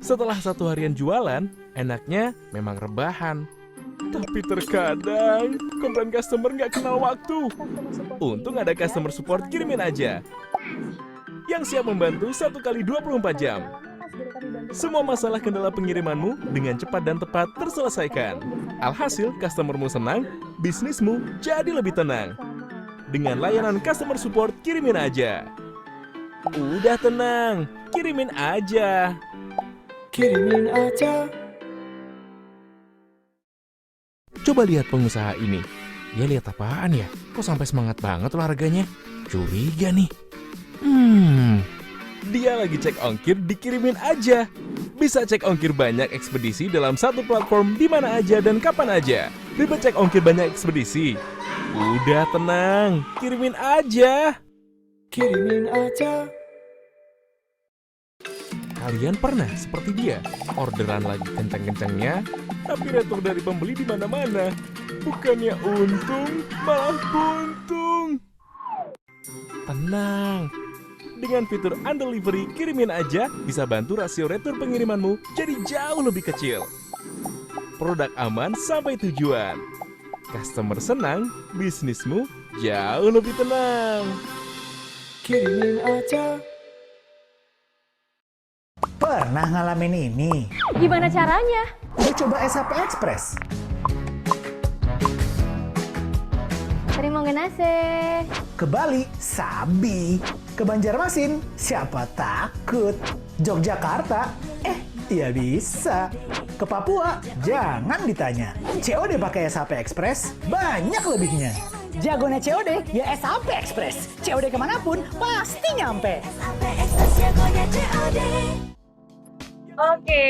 Setelah satu harian jualan, enaknya memang rebahan. Tapi terkadang, komplain customer nggak kenal waktu. Untung ada customer support kirimin aja, yang siap membantu 1 kali 24 jam. Semua masalah kendala pengirimanmu dengan cepat dan tepat terselesaikan. Alhasil, customermu senang, bisnismu jadi lebih tenang. Dengan layanan customer support, kirimin aja. Udah tenang, kirimin aja. Kirimin aja. Coba lihat pengusaha ini. Dia lihat apaan ya? Kok sampai semangat banget olahraganya? Curiga nih. Dia lagi cek ongkir, dikirimin aja. Bisa cek ongkir banyak ekspedisi dalam satu platform di mana aja dan kapan aja. Ribet cek ongkir banyak ekspedisi? Udah tenang, kirimin aja. Kirimin aja. Kalian pernah seperti dia? Orderan lagi kencang-kencangnya, tapi retur dari pembeli di mana-mana. Bukannya untung, malah buntung. Tenang. Dengan fitur Undelivery, kirimin aja bisa bantu rasio retur pengirimanmu jadi jauh lebih kecil. Produk aman sampai tujuan. Customer senang, bisnismu jauh lebih tenang. Kirimin aja. Pernah ngalamin ini? Gimana caranya? Udah coba SAP Express? Terima kasih. Ke Bali, Sabi. Ke Banjarmasin, siapa takut? Yogyakarta, ya bisa. Ke Papua, jangan ditanya. COD pakai SAP Express, banyak lebihnya. Jagonya COD, ya SAP Express. COD kemanapun, pasti nyampe. Oke,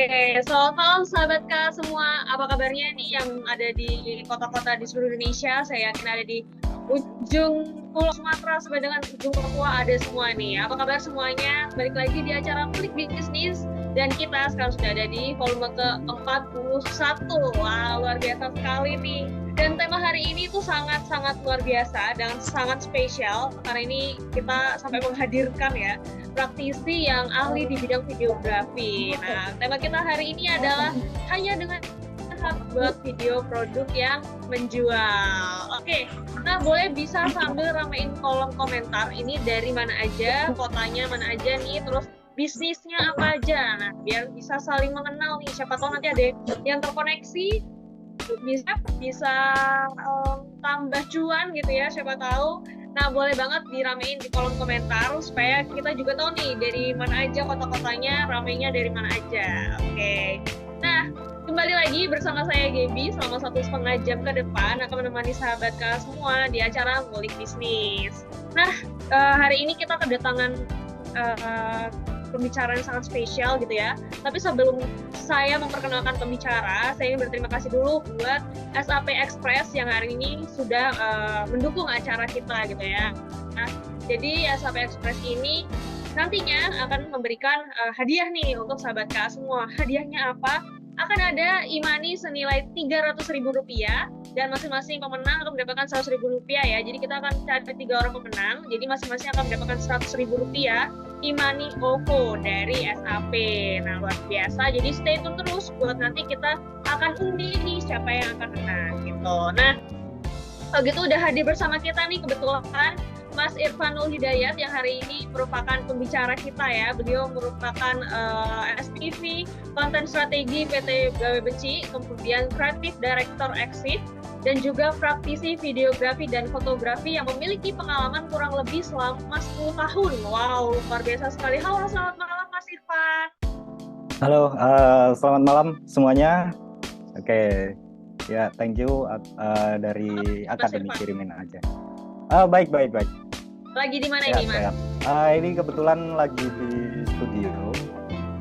selamat malam sahabat K semua. Apa kabarnya nih yang ada di kota-kota di seluruh Indonesia? Saya yakin ada di ujung Pulau Sumatera sampai dengan ujung Papua ada semua nih. Apa kabar semuanya? Balik lagi di acara Klik Bisnis dan kita sekarang sudah ada di volume ke-41. Wah, luar biasa sekali nih. Dan tema hari ini tuh sangat-sangat luar biasa dan sangat spesial karena ini kita sampai menghadirkan ya praktisi yang ahli di bidang videografi. Nah, tema kita hari ini adalah hanya dengan buat video produk yang menjual. Oke, nah boleh bisa sambil ramein kolom komentar ini dari mana aja, kotanya mana aja nih, terus bisnisnya apa aja. Nah, biar bisa saling mengenal nih, siapa tahu nanti ada yang terkoneksi, bisa tambah cuan gitu ya, siapa tahu. Nah, boleh banget diramein di kolom komentar supaya kita juga tahu nih dari mana aja kota-kotanya, ramenya dari mana aja. Oke. Nah, kembali lagi bersama saya Gaby selama 1,5 jam ke depan akan menemani sahabat K semua di acara Ngulik Bisnis. Nah, hari ini kita kedatangan pembicara yang sangat spesial gitu ya. Tapi sebelum saya memperkenalkan pembicara, saya ingin berterima kasih dulu buat SAP Express yang hari ini sudah mendukung acara kita gitu ya. Nah, jadi SAP Express ini nantinya akan memberikan hadiah nih untuk sahabat K semua. Hadiahnya apa? Akan ada e-money senilai Rp300.000 dan masing-masing pemenang akan mendapatkan Rp100.000 ya. Jadi kita akan cari 3 orang pemenang. Jadi masing-masing akan mendapatkan Rp100.000 e-money OVO dari SAP. Nah, luar biasa. Jadi stay tune terus buat nanti kita akan undi nih siapa yang akan menang gitu. Nah, kalau gitu udah hadir bersama kita nih kebetulan Mas Irfanul Hidayat yang hari ini merupakan pembicara kita ya. Beliau merupakan SPV Konten Strategi PT Gawe Beci, kemudian Creative Director Exit, dan juga praktisi videografi dan fotografi yang memiliki pengalaman kurang lebih selama 10 tahun. Wow, luar biasa sekali. Halo, selamat malam Mas Irfan. Halo, selamat malam semuanya. Oke, ya thank you dari Akademi Kirimin Aja. Baik. Lagi di mana ya, ini, Mas? Ini kebetulan lagi di studio,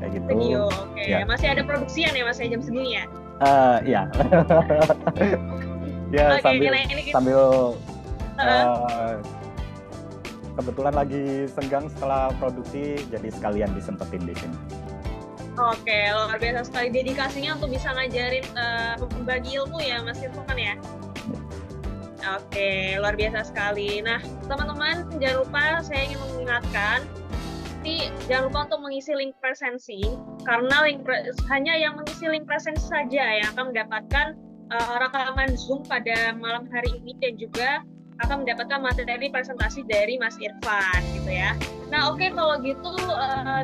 kayak gitu. Studio, oke. Ya. Masih ada produksian ya, Mas, ya, jam segini ya? Iya. Ya, Oke, sambil kebetulan lagi senggang setelah produksi, jadi sekalian disempetin di sini. Oke, luar biasa sekali dedikasinya untuk bisa ngajarin membagi ilmu ya, Mas Irfan ya? Oke, luar biasa sekali. Nah, teman-teman, jangan lupa saya ingin mengingatkan, jangan lupa untuk mengisi link presensi karena hanya yang mengisi link presensi saja yang akan mendapatkan rekaman Zoom pada malam hari ini dan juga akan mendapatkan materi presentasi dari Mas Irfan gitu ya. Nah oke, kalau gitu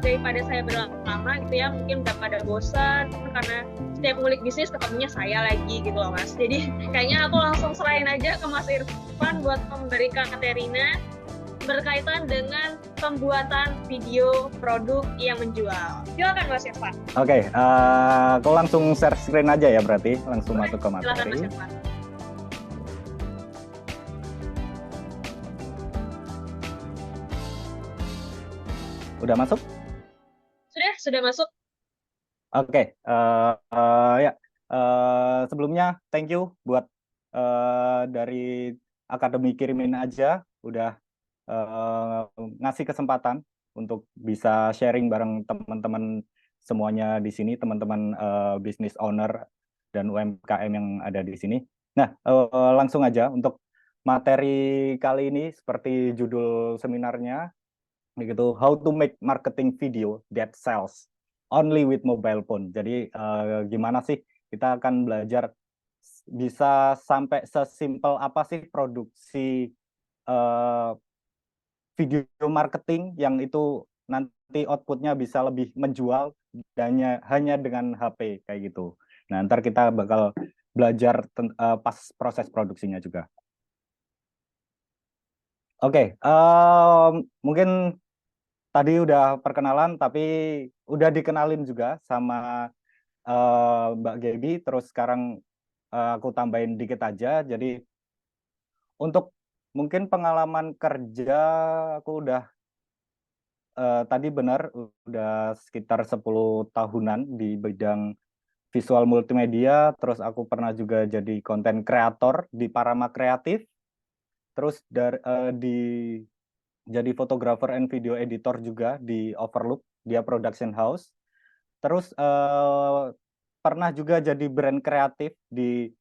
daripada saya berlama-lama gitu ya, mungkin udah pada bosan karena setiap ngulik bisnis ketemunya saya lagi gitu loh Mas. Jadi kayaknya aku langsung serahin aja ke Mas Irfan buat memberikan materinya berkaitan dengan pembuatan video produk yang menjual. Silakan Mas Irfan. Oke, aku langsung share screen aja ya berarti, langsung masuk ke Silakan Mas materi. Irfan. Udah masuk? Sudah masuk. Oke, ya. Sebelumnya thank you buat dari Akademi Kirimin Aja udah ngasih kesempatan untuk bisa sharing bareng teman-teman semuanya di sini, teman-teman business owner dan UMKM yang ada di sini. Nah, langsung aja untuk materi kali ini seperti judul seminarnya, begitu, How to Make Marketing Video That Sells Only with Mobile Phone. Jadi gimana sih kita akan belajar bisa sampai sesimpel apa sih produksi video marketing yang itu nanti outputnya bisa lebih menjual hanya dengan HP kayak gitu. Nah, ntar kita bakal belajar pas proses produksinya juga. Oke, mungkin tadi udah perkenalan, tapi udah dikenalin juga sama Mbak Gaby. Terus sekarang aku tambahin dikit aja. Jadi untuk mungkin pengalaman kerja aku udah tadi benar udah sekitar 10 tahunan di bidang visual multimedia. Terus aku pernah juga jadi konten kreator di Parama Kreatif. Terus jadi fotografer and video editor juga di Overlook, dia production house. Terus pernah juga jadi brand kreatif di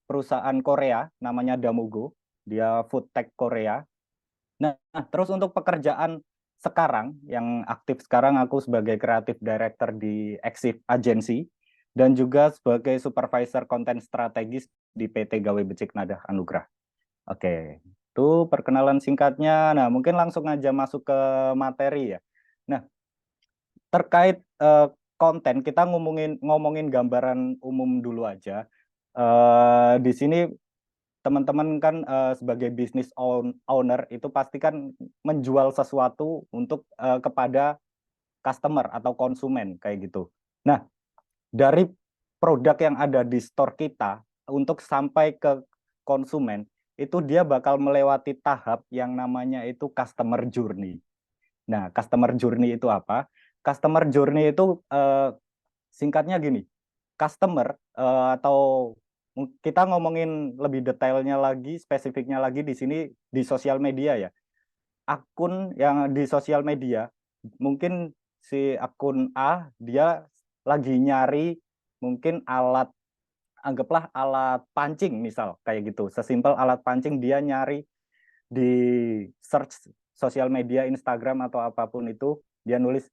perusahaan Korea namanya Damogo, dia food tech Korea. Nah, terus untuk pekerjaan sekarang yang aktif sekarang aku sebagai creative director di Exif Agency dan juga sebagai supervisor konten strategis di PT Gawe Becik Nadah Anugrah. Oke, itu perkenalan singkatnya. Nah, mungkin langsung aja masuk ke materi ya. Nah, terkait konten, kita ngomongin gambaran umum dulu aja. Di sini teman-teman kan sebagai business owner itu pasti kan menjual sesuatu untuk kepada customer atau konsumen kayak gitu. Nah, dari produk yang ada di store kita untuk sampai ke konsumen itu dia bakal melewati tahap yang namanya itu customer journey. Nah, customer journey itu apa? Customer journey itu singkatnya gini, customer atau kita ngomongin lebih detailnya lagi, spesifiknya lagi di sini di sosial media ya. Akun yang di sosial media, mungkin si akun A, dia lagi nyari mungkin alat, anggaplah alat pancing misal, kayak gitu. Sesimpel alat pancing dia nyari di search sosial media, Instagram atau apapun itu, dia nulis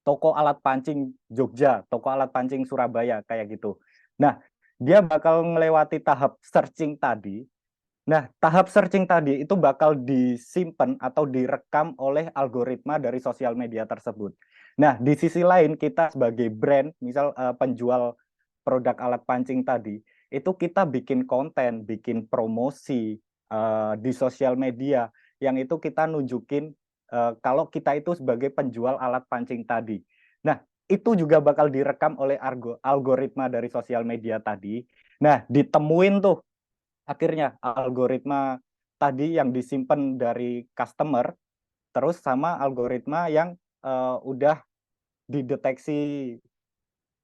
toko alat pancing Jogja, toko alat pancing Surabaya, kayak gitu. Nah, dia bakal melewati tahap searching tadi. Nah, tahap searching tadi itu bakal disimpan atau direkam oleh algoritma dari sosial media tersebut. Nah, di sisi lain kita sebagai brand, misal penjual produk alat pancing tadi, itu kita bikin konten, bikin promosi di sosial media, yang itu kita nunjukin kalau kita itu sebagai penjual alat pancing tadi. Nah, itu juga bakal direkam oleh algoritma dari sosial media tadi. Nah, ditemuin tuh akhirnya algoritma tadi yang disimpan dari customer, terus sama algoritma yang udah dideteksi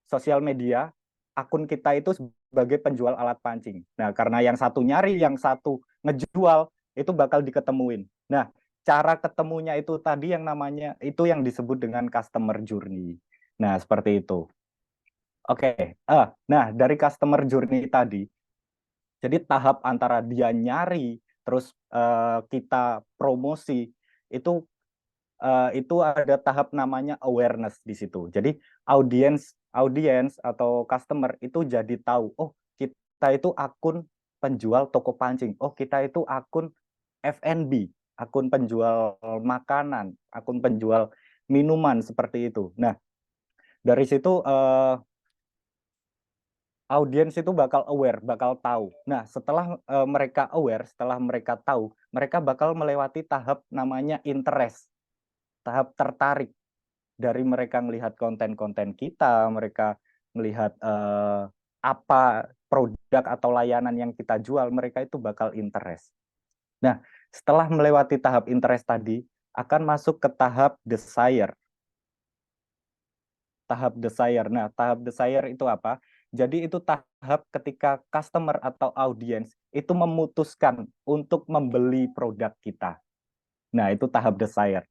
sosial media, akun kita itu sebagai penjual alat pancing. Nah, karena yang satu nyari, yang satu ngejual, itu bakal diketemuin. Nah, cara ketemunya itu tadi yang namanya, itu yang disebut dengan customer journey. Nah, seperti itu. Oke, nah dari customer journey tadi, jadi tahap antara dia nyari, terus kita promosi, itu itu ada tahap namanya awareness di situ. Jadi audiens atau customer itu jadi tahu, oh kita itu akun penjual toko pancing, oh kita itu akun F&B, akun penjual makanan, akun penjual minuman seperti itu. Nah, dari situ audiens itu bakal aware, bakal tahu. Nah, setelah mereka aware, setelah mereka tahu, mereka bakal melewati tahap namanya interest, tahap tertarik. Dari mereka melihat konten-konten kita, mereka melihat apa produk atau layanan yang kita jual, mereka itu bakal interest. Nah, setelah melewati tahap interest tadi, akan masuk ke tahap desire. Tahap desire. Nah, tahap desire itu apa? Jadi itu tahap ketika customer atau audiens itu memutuskan untuk membeli produk kita. Nah, itu tahap desire.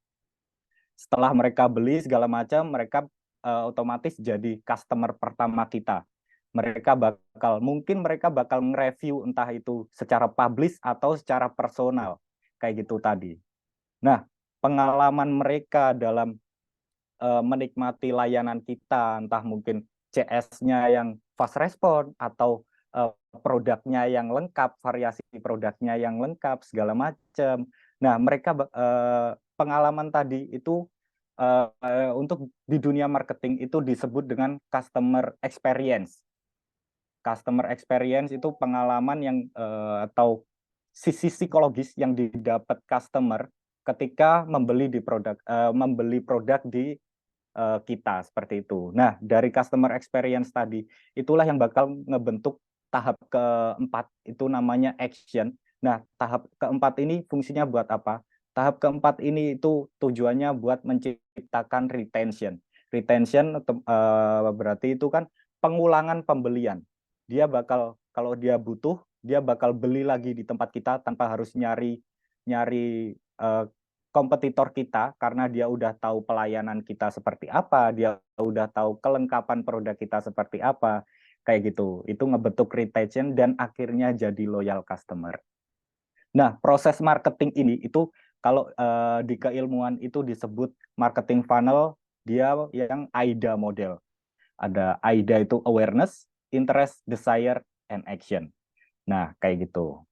Setelah mereka beli segala macam, mereka otomatis jadi customer pertama kita. Mungkin mereka bakal nge-review entah itu secara publish atau secara personal, kayak gitu tadi. Nah, pengalaman mereka dalam menikmati layanan kita, entah mungkin CS-nya yang fast respon atau produknya yang lengkap, variasi produknya yang lengkap, segala macam. Nah, mereka pengalaman tadi itu untuk di dunia marketing itu disebut dengan customer experience. Customer experience itu pengalaman yang atau sisi psikologis yang didapat customer ketika membeli produk di kita seperti itu. Nah, dari customer experience tadi itulah yang bakal ngebentuk tahap keempat, itu namanya action. Nah, tahap keempat ini fungsinya buat apa? Tahap keempat ini itu tujuannya buat menciptakan retention. Retention berarti itu kan pengulangan pembelian. Dia bakal, kalau dia butuh, dia bakal beli lagi di tempat kita tanpa harus nyari kompetitor kita, karena dia udah tahu pelayanan kita seperti apa, dia udah tahu kelengkapan produk kita seperti apa, kayak gitu. Itu ngebentuk retention dan akhirnya jadi loyal customer. Nah, proses marketing ini itu kalau di keilmuan itu disebut marketing funnel, dia yang AIDA model. Ada AIDA itu awareness, interest, desire, and action. Nah, kayak gitu.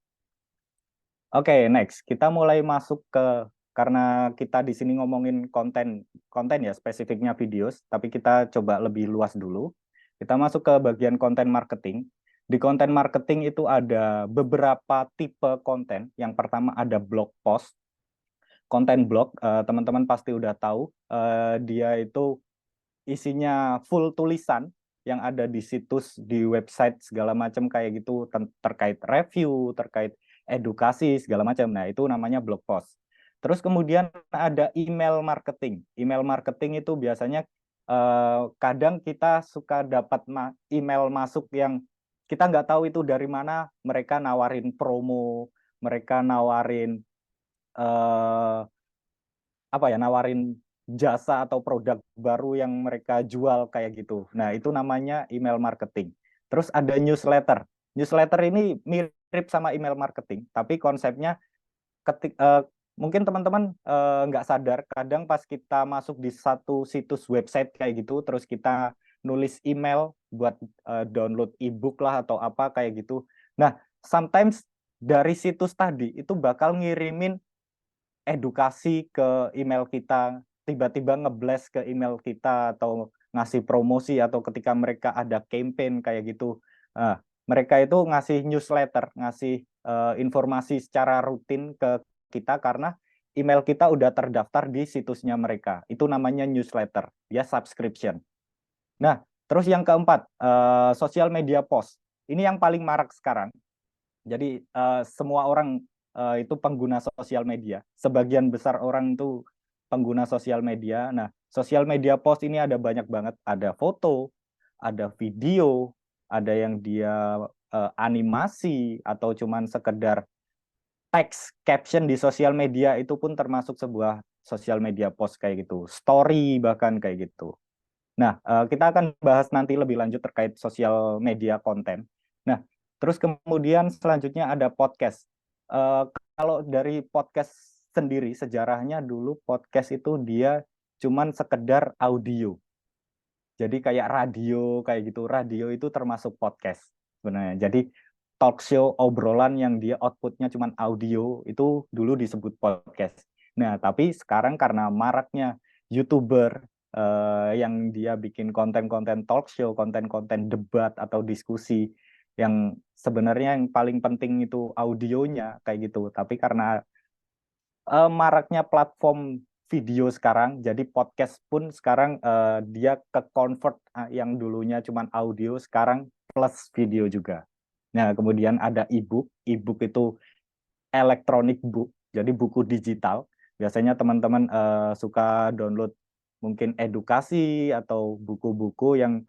Oke, next. Kita mulai masuk ke, karena kita di sini ngomongin konten ya, spesifiknya videos, tapi kita coba lebih luas dulu. Kita masuk ke bagian konten marketing. Di konten marketing itu ada beberapa tipe konten. Yang pertama ada blog post. Konten blog, teman-teman pasti udah tahu, dia itu isinya full tulisan yang ada di situs, di website segala macam kayak gitu, terkait review, terkait edukasi segala macam. Nah, itu namanya blog post. Terus kemudian ada email marketing. Email marketing itu biasanya kadang kita suka dapat email masuk yang kita nggak tahu itu dari mana. Mereka nawarin promo, mereka nawarin nawarin jasa atau produk baru yang mereka jual kayak gitu. Nah, itu namanya email marketing. Terus ada newsletter. Newsletter ini mirip sama email marketing, tapi konsepnya mungkin teman-teman nggak sadar, kadang pas kita masuk di satu situs website kayak gitu, terus kita nulis email buat download ebook lah atau apa kayak gitu. Nah, sometimes dari situs tadi itu bakal ngirimin edukasi ke email kita, tiba-tiba ngeblast ke email kita atau ngasih promosi, atau ketika mereka ada campaign kayak gitu. Nah, mereka itu ngasih newsletter, ngasih informasi secara rutin ke kita karena email kita udah terdaftar di situsnya mereka. Itu namanya newsletter, ya subscription. Nah, terus yang keempat, social media post. Ini yang paling marak sekarang. Jadi semua orang itu pengguna sosial media. Sebagian besar orang itu pengguna sosial media. Nah, sosial media post ini ada banyak banget. Ada foto, ada video, ada yang dia animasi, atau cuman sekedar teks, caption di sosial media, itu pun termasuk sebuah sosial media post kayak gitu. Story bahkan kayak gitu. Nah, kita akan bahas nanti lebih lanjut terkait sosial media konten. Nah, terus kemudian selanjutnya ada podcast. Kalau dari podcast sendiri sejarahnya dulu podcast itu dia cuman sekedar audio. Jadi kayak radio kayak gitu. Radio itu termasuk podcast sebenarnya. Jadi talk show obrolan yang dia outputnya cuman audio itu dulu disebut podcast. Nah, tapi sekarang karena maraknya YouTuber yang dia bikin konten-konten talk show, konten-konten debat atau diskusi yang sebenarnya yang paling penting itu audionya kayak gitu. Tapi karena maraknya platform video sekarang, jadi podcast pun sekarang dia ke convert yang dulunya cuman audio, sekarang plus video juga. Nah, kemudian ada e-book. E-book itu electronic book, jadi buku digital. Biasanya teman-teman suka download mungkin edukasi atau buku-buku yang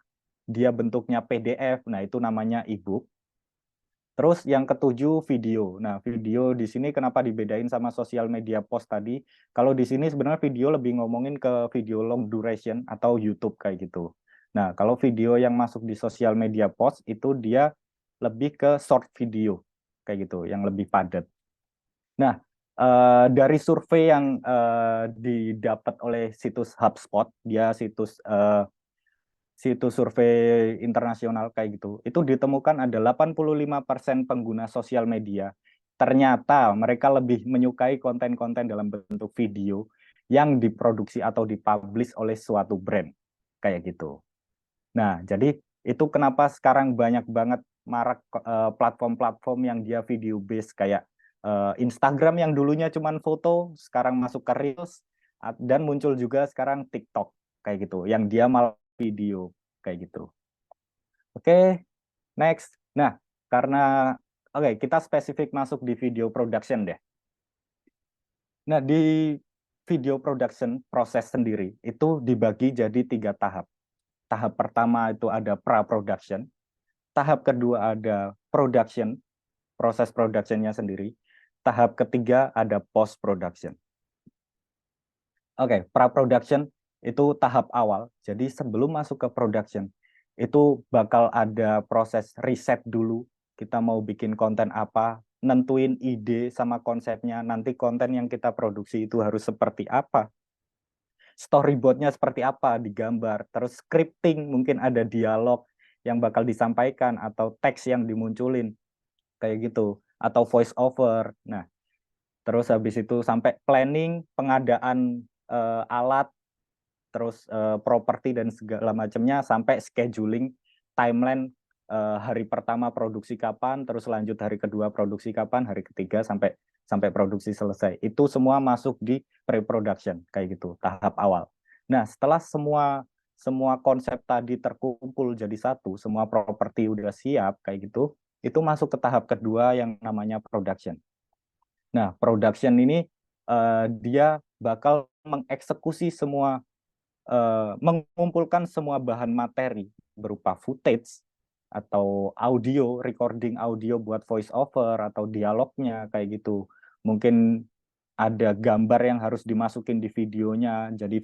dia bentuknya PDF. Nah, itu namanya e-book. Terus yang ketujuh video. Nah, video di sini kenapa dibedain sama sosial media post tadi? Kalau di sini sebenarnya video lebih ngomongin ke video long duration atau YouTube kayak gitu. Nah, kalau video yang masuk di sosial media post itu dia lebih ke short video kayak gitu, yang lebih padat. Nah, dari survei yang didapat oleh situs HubSpot, dia situs survei internasional kayak gitu, itu ditemukan ada 85% pengguna sosial media. Ternyata mereka lebih menyukai konten-konten dalam bentuk video yang diproduksi atau dipublish oleh suatu brand. Kayak gitu. Nah, jadi itu kenapa sekarang banyak banget marak platform-platform yang dia video based kayak Instagram yang dulunya cuma foto, sekarang masuk ke Reels, dan muncul juga sekarang TikTok kayak gitu, yang dia malah video kayak gitu. Oke, next. Nah, karena kita spesifik masuk di video production deh. Nah, di video production proses sendiri itu dibagi jadi 3 tahap. Tahap pertama itu ada pra-production. Tahap kedua ada production, proses productionnya sendiri. Tahap ketiga ada post-production. Oke, pra-production itu tahap awal. Jadi sebelum masuk ke production, itu bakal ada proses riset dulu. Kita mau bikin konten apa, nentuin ide sama konsepnya. Nanti konten yang kita produksi itu harus seperti apa. Storyboardnya seperti apa, digambar. Terus scripting, mungkin ada dialog yang bakal disampaikan, atau teks yang dimunculin. Kayak gitu. Atau voice over. Nah, terus habis itu sampai planning, pengadaan alat, terus properti dan segala macamnya, sampai scheduling, timeline hari pertama produksi kapan, terus lanjut hari kedua produksi kapan, hari ketiga sampai produksi selesai. Itu semua masuk di pre-production kayak gitu, tahap awal. Nah, setelah semua konsep tadi terkumpul jadi satu, semua properti udah siap kayak gitu, itu masuk ke tahap kedua yang namanya production. Nah, production ini dia bakal mengeksekusi semua, mengumpulkan semua bahan materi berupa footage atau audio, recording audio buat voice over atau dialognya kayak gitu. Mungkin ada gambar yang harus dimasukin di videonya, jadi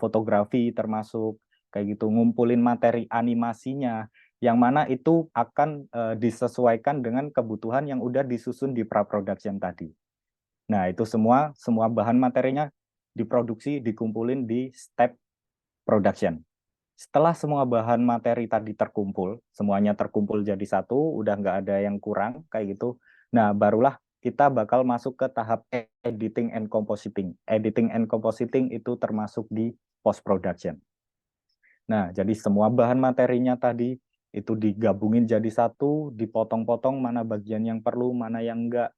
fotografi termasuk kayak gitu, ngumpulin materi animasinya, yang mana itu akan disesuaikan dengan kebutuhan yang udah disusun di pra-production tadi. Nah, itu semua bahan materinya diproduksi, dikumpulin di step production. Setelah semua bahan materi tadi terkumpul, semuanya terkumpul jadi satu, udah nggak ada yang kurang, kayak gitu. Nah, barulah kita bakal masuk ke tahap editing and compositing. Editing and compositing itu termasuk di post-production. Nah, jadi semua bahan materinya tadi itu digabungin jadi satu, dipotong-potong mana bagian yang perlu, mana yang enggak,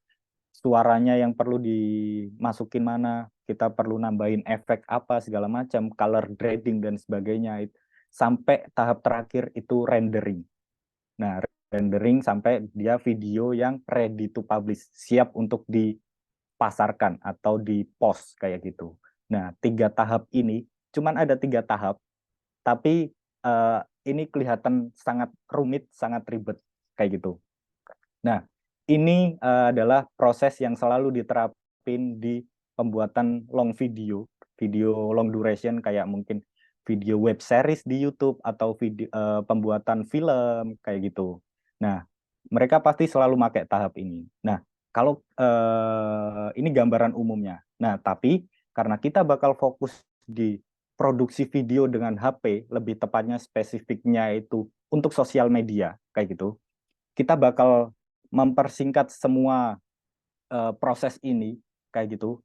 suaranya yang perlu dimasukin mana, kita perlu nambahin efek apa segala macam, color grading dan sebagainya, sampai tahap terakhir itu rendering. Nah, rendering sampai dia video yang ready to publish, siap untuk dipasarkan atau di post kayak gitu. Nah, 3 tahap ini, cuman ada 3 tahap, tapi ini kelihatan sangat rumit, sangat ribet kayak gitu. Nah, ini adalah proses yang selalu diterapin di pembuatan long video long duration, kayak mungkin video web series di YouTube atau video pembuatan film kayak gitu. Nah, mereka pasti selalu pakai tahap ini. Nah, Kalau ini gambaran umumnya. Nah, tapi karena kita bakal fokus di produksi video dengan HP, lebih tepatnya spesifiknya itu untuk sosial media, kayak gitu. Kita bakal mempersingkat semua proses ini, kayak gitu.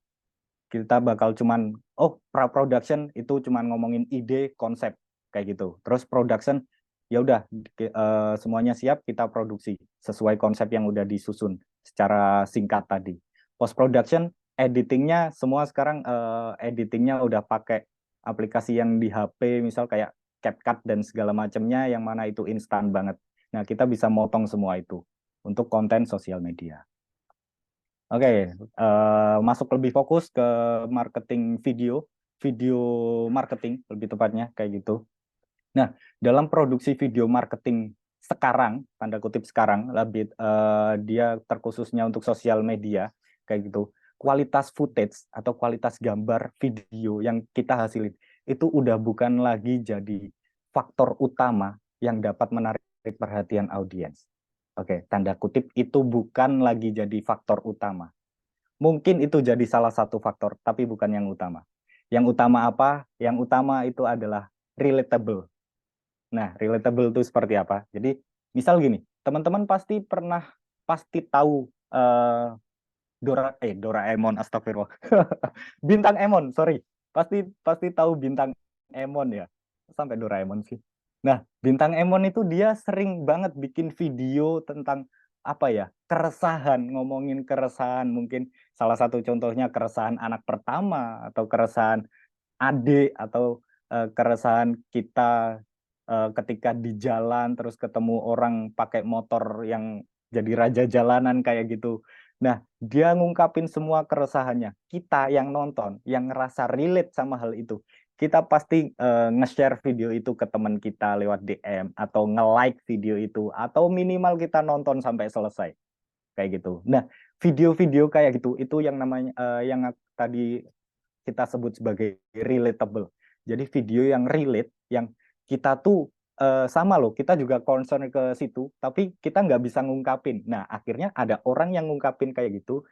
Kita bakal cuman, pra-production itu cuman ngomongin ide, konsep, kayak gitu. Terus production, ya udah semuanya siap, kita produksi sesuai konsep yang udah disusun secara singkat tadi. Post production, editingnya semua sekarang editingnya udah pakai aplikasi yang di HP, misal kayak CapCut dan segala macamnya, yang mana itu instan banget. Nah, kita bisa motong semua itu untuk konten sosial media. Oke, masuk lebih fokus ke marketing video, video marketing lebih tepatnya kayak gitu. Nah, dalam produksi video marketing sekarang, tanda kutip sekarang, lebih dia terkhususnya untuk sosial media kayak gitu. Kualitas footage atau kualitas gambar video yang kita hasilin itu udah bukan lagi jadi faktor utama yang dapat menarik perhatian audiens. Oke, tanda kutip itu bukan lagi jadi faktor utama. Mungkin itu jadi salah satu faktor, tapi bukan yang utama. Yang utama apa? Yang utama itu adalah relatable. Nah, relatable itu seperti apa? Jadi, misal gini, teman-teman pasti tahu Doraemon, astagfirullah. Bintang Emon, sorry. Pasti tahu Bintang Emon ya. Sampai Doraemon sih. Nah, Bintang Emon itu dia sering banget bikin video tentang apa ya? Keresahan, ngomongin keresahan. Mungkin salah satu contohnya keresahan anak pertama atau keresahan adik atau keresahan kita ketika di jalan terus ketemu orang pakai motor yang jadi raja jalanan kayak gitu. Nah, dia ngungkapin semua keresahannya. Kita yang nonton, yang ngerasa relate sama hal itu, kita pasti nge-share video itu ke teman kita lewat DM atau nge-like video itu atau minimal kita nonton sampai selesai. Kayak gitu. Nah, video-video kayak gitu itu yang namanya yang tadi kita sebut sebagai relatable. Jadi video yang relate, yang kita tuh sama loh, kita juga concern ke situ, tapi kita nggak bisa ngungkapin. Nah, akhirnya ada orang yang ngungkapin kayak gitu,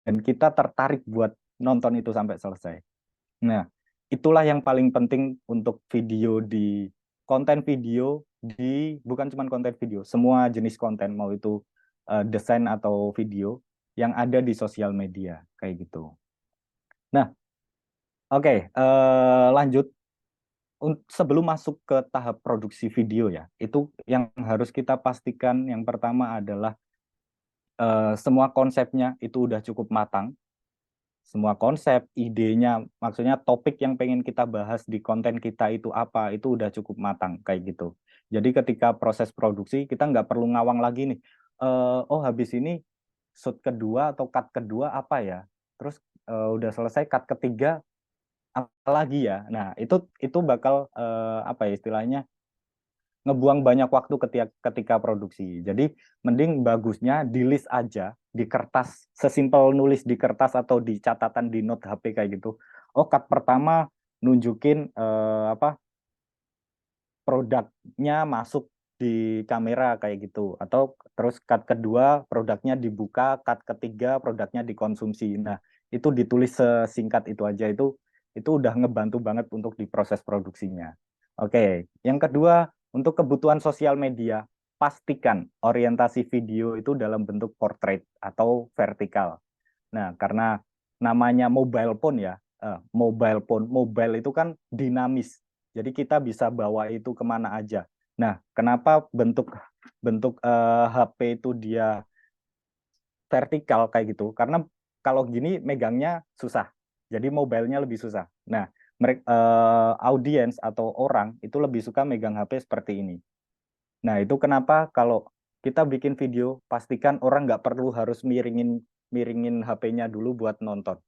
dan kita tertarik buat nonton itu sampai selesai. Nah, itulah yang paling penting untuk video di konten video di bukan cuma konten video, semua jenis konten mau itu desain atau video yang ada di sosial media kayak gitu. Nah, oke, lanjut. Sebelum masuk ke tahap produksi video ya, itu yang harus kita pastikan yang pertama adalah semua konsepnya itu udah cukup matang. Semua konsep, idenya, maksudnya topik yang pengen kita bahas di konten kita itu apa, itu udah cukup matang kayak gitu. Jadi ketika proses produksi kita nggak perlu ngawang lagi nih, oh habis ini shoot kedua atau cut kedua apa ya, terus udah selesai cut ketiga apalagi ya. Nah, itu bakal apa ya istilahnya ngebuang banyak waktu ketika produksi. Jadi mending bagusnya di list aja di kertas, sesimpel nulis di kertas atau di catatan di note HP kayak gitu. Oh, cut pertama nunjukin apa produknya masuk di kamera kayak gitu, atau terus cut kedua produknya dibuka, cut ketiga produknya dikonsumsi. Nah, itu ditulis sesingkat itu aja, itu udah ngebantu banget untuk di proses produksinya. Oke, yang kedua untuk kebutuhan sosial media, pastikan orientasi video itu dalam bentuk portrait atau vertikal. Nah, karena namanya mobile phone ya, mobile itu kan dinamis. Jadi kita bisa bawa itu kemana aja. Nah, kenapa bentuk HP itu dia vertikal kayak gitu? Karena kalau gini megangnya susah. Jadi mobilenya lebih susah. Nah, audiens atau orang itu lebih suka megang HP seperti ini. Nah, itu kenapa kalau kita bikin video, pastikan orang nggak perlu harus miringin HP-nya dulu buat nonton.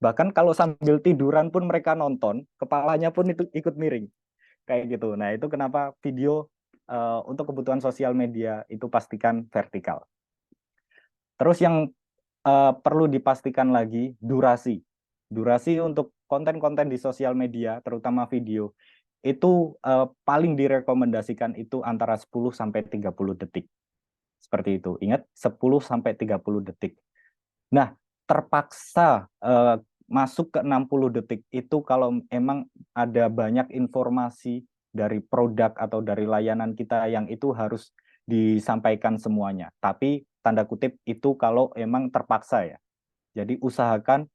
Bahkan kalau sambil tiduran pun mereka nonton, kepalanya pun itu ikut miring. Kayak gitu. Nah, itu kenapa video untuk kebutuhan sosial media itu pastikan vertikal. Terus yang perlu dipastikan lagi, durasi. Durasi untuk konten-konten di sosial media, terutama video, itu paling direkomendasikan itu antara 10 sampai 30 detik. Seperti itu. Ingat, 10 sampai 30 detik. Nah, terpaksa masuk ke 60 detik itu kalau emang ada banyak informasi dari produk atau dari layanan kita yang itu harus disampaikan semuanya. Tapi tanda kutip itu kalau emang terpaksa ya. Jadi usahakan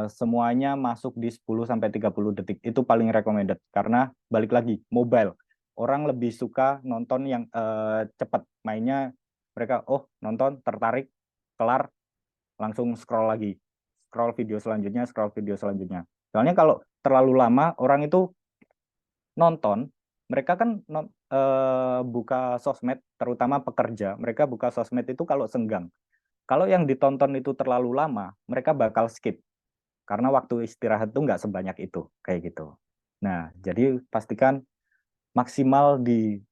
semuanya masuk di 10 sampai 30 detik. Itu paling recommended karena balik lagi mobile. Orang lebih suka nonton yang cepat. Mainnya mereka nonton tertarik kelar langsung scroll lagi. Scroll video selanjutnya, scroll video selanjutnya. Soalnya kalau terlalu lama orang itu nonton, mereka kan buka sosmed, terutama pekerja, mereka buka sosmed itu kalau senggang. Kalau yang ditonton itu terlalu lama, mereka bakal skip. Karena waktu istirahat itu nggak sebanyak itu, kayak gitu. Nah, jadi pastikan maksimal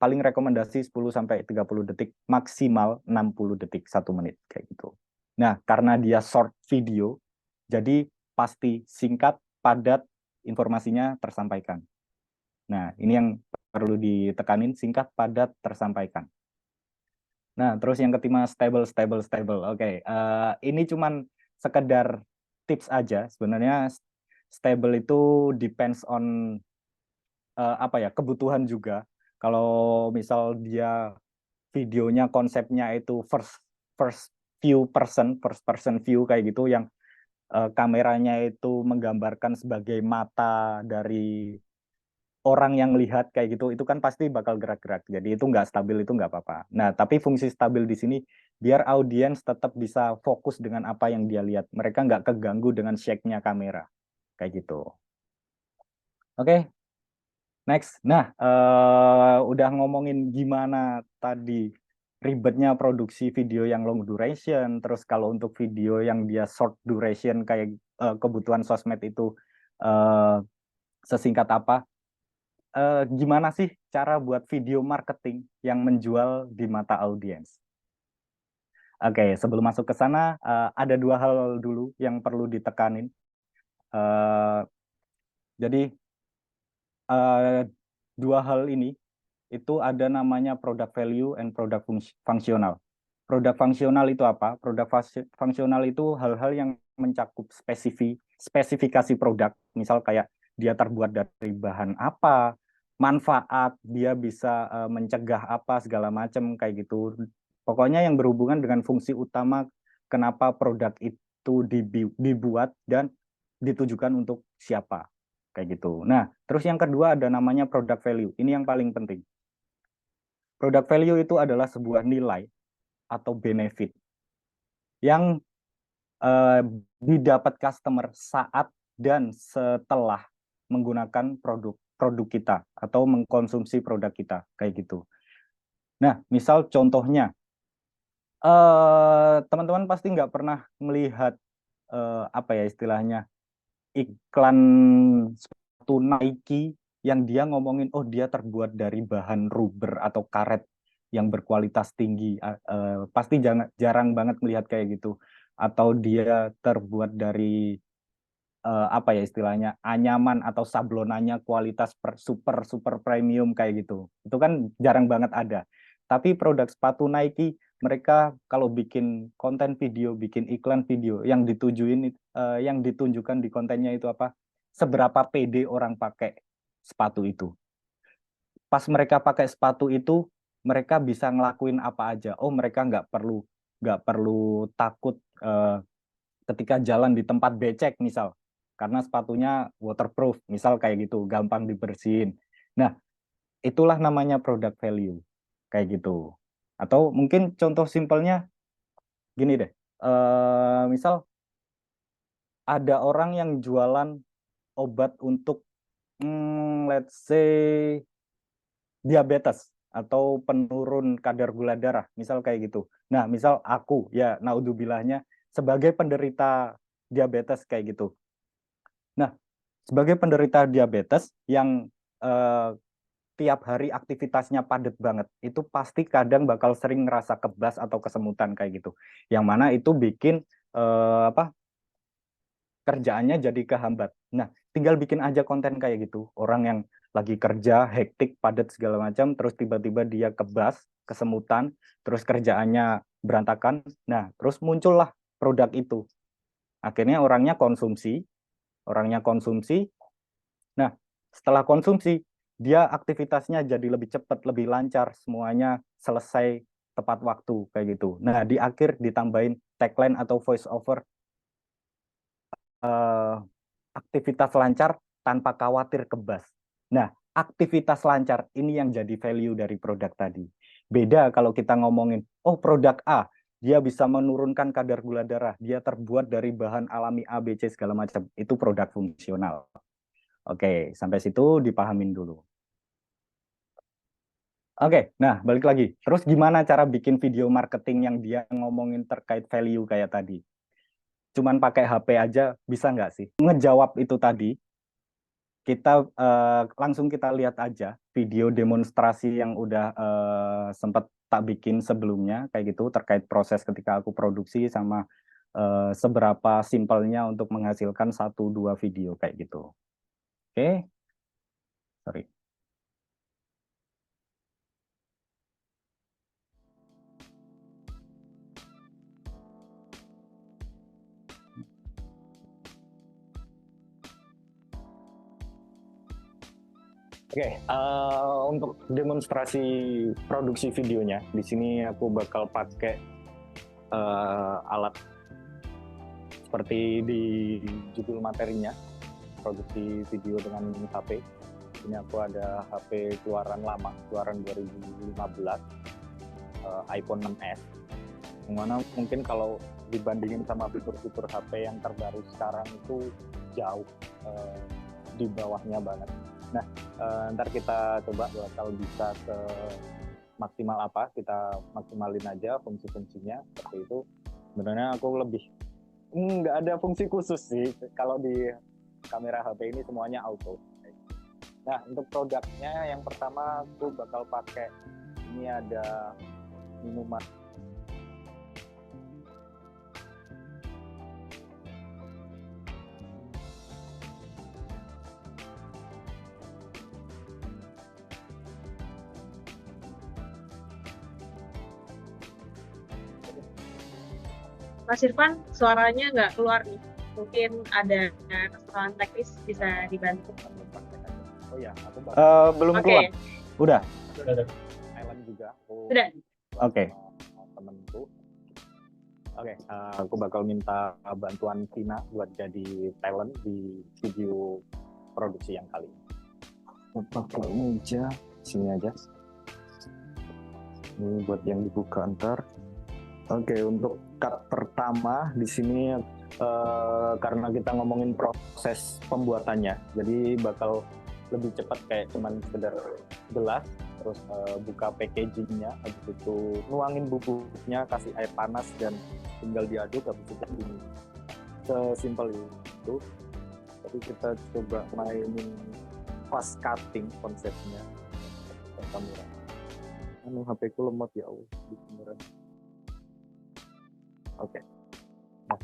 paling rekomendasi 10-30 detik, maksimal 60 detik, 1 menit, kayak gitu. Nah, karena dia short video, jadi pasti singkat, padat, informasinya tersampaikan. Nah, ini yang perlu ditekanin, singkat, padat, tersampaikan. Nah, terus yang ketiga stable. Oke, ini cuman sekedar tips aja. Sebenarnya stable itu depends on kebutuhan juga. Kalau misal dia videonya konsepnya itu first person view kayak gitu yang kameranya itu menggambarkan sebagai mata dari orang yang lihat kayak gitu, itu kan pasti bakal gerak-gerak. Jadi itu nggak stabil, itu nggak apa-apa. Nah, tapi fungsi stabil di sini biar audiens tetap bisa fokus dengan apa yang dia lihat. Mereka nggak keganggu dengan shake-nya kamera. Kayak gitu. Oke, next. Nah, udah ngomongin gimana tadi ribetnya produksi video yang long duration. Terus kalau untuk video yang dia short duration kayak kebutuhan sosmed itu sesingkat apa. Gimana sih cara buat video marketing yang menjual di mata audiens? Oke, sebelum masuk ke sana, ada 2 hal dulu yang perlu ditekanin. Jadi, 2 hal ini itu ada namanya product value and product fungsional. Produk fungsional itu apa? Produk fungsional itu hal-hal yang mencakup spesifikasi produk, misal kayak dia terbuat dari bahan apa, manfaat, dia bisa mencegah apa, segala macam kayak gitu. Pokoknya yang berhubungan dengan fungsi utama kenapa produk itu dibuat dan ditujukan untuk siapa, kayak gitu. Nah, terus yang kedua ada namanya product value. Ini yang paling penting. Product value itu adalah sebuah nilai atau benefit yang didapat customer saat dan setelah menggunakan produk kita atau mengkonsumsi produk kita kayak gitu. Nah, misal contohnya, teman-teman pasti nggak pernah melihat apa ya istilahnya iklan sepatu Nike yang dia ngomongin dia terbuat dari bahan rubber atau karet yang berkualitas tinggi. Pasti jarang banget melihat kayak gitu. Atau dia terbuat dari apa ya istilahnya anyaman atau sablonannya kualitas super premium kayak gitu. Itu kan jarang banget ada. Tapi produk sepatu Nike mereka kalau bikin konten video, bikin iklan video yang yang ditunjukkan di kontennya itu apa? Seberapa pede orang pakai sepatu itu. Pas mereka pakai sepatu itu, mereka bisa ngelakuin apa aja. Mereka nggak perlu takut ketika jalan di tempat becek misal, karena sepatunya waterproof, misal kayak gitu, gampang dibersihin. Nah, itulah namanya product value, kayak gitu. Atau mungkin contoh simpelnya gini deh, misal ada orang yang jualan obat untuk, let's say, diabetes atau penurun kadar gula darah, misal kayak gitu. Nah, misal aku, ya naudzubilahnya, sebagai penderita diabetes kayak gitu. Nah, sebagai penderita diabetes yang tiap hari aktivitasnya padat banget, itu pasti kadang bakal sering ngerasa kebas atau kesemutan kayak gitu. Yang mana itu bikin kerjaannya jadi kehambat. Nah, tinggal bikin aja konten kayak gitu. Orang yang lagi kerja, hektik, padat segala macam, terus tiba-tiba dia kebas, kesemutan, terus kerjaannya berantakan. Nah, terus muncullah produk itu. Akhirnya orangnya konsumsi. Nah, setelah konsumsi, dia aktivitasnya jadi lebih cepat, lebih lancar, semuanya selesai tepat waktu kayak gitu. Nah, di akhir ditambahin tagline atau voice over, aktivitas lancar tanpa khawatir kebas. Nah, aktivitas lancar ini yang jadi value dari produk tadi. Beda kalau kita ngomongin, oh produk A, dia bisa menurunkan kadar gula darah, dia terbuat dari bahan alami A, B, C segala macam. Itu produk fungsional. Oke, sampai situ dipahamin dulu. Oke, nah balik lagi. Terus gimana cara bikin video marketing yang dia ngomongin terkait value kayak tadi? Cuman pakai HP aja bisa nggak sih? Ngejawab itu tadi, kita langsung kita lihat aja video demonstrasi yang udah sempat tak bikin sebelumnya kayak gitu terkait proses ketika aku produksi sama seberapa simpelnya untuk menghasilkan 1-2 video kayak gitu. Oke, sorry. Oke, untuk demonstrasi produksi videonya, di sini aku bakal pakai alat seperti di judul materinya, produksi video dengan HP. Ini aku ada HP keluaran lama, keluaran 2015, iPhone 6s. Yang mana mungkin kalau dibandingin sama fitur-fitur HP yang terbaru sekarang itu jauh di bawahnya banget. Nah, ntar kita coba bakal bisa ke maksimal apa, kita maksimalin aja fungsi-fungsinya seperti itu. Sebenarnya aku lebih nggak ada fungsi khusus sih, kalau di kamera HP ini semuanya auto. Nah, untuk produknya yang pertama aku bakal pakai, ini ada minuman. Mas Irfan, suaranya nggak keluar nih. Mungkin ada kesalahan teknis, bisa dibantu. Oh ya, aku bakal Belum Oke. keluar. Udah. Thailand juga. Sudah. Oke. Temenku. Oke, aku bakal minta bantuan Tina buat jadi talent di video produksi yang kali ini. Pakai ini aja, sini aja. Ini buat yang dibuka ntar. Oke, untuk cut pertama di sini karena kita ngomongin proses pembuatannya, jadi bakal lebih cepat kayak cuman sekedar gelas, terus buka packagingnya, habis itu nuangin bubuknya, kasih air panas dan tinggal diaduk, habis itu gini. Sesimpel itu. Tapi kita coba mainin fast cutting konsepnya. Kamera. HP ku lemot ya Allah di kamera. Oke. Nah,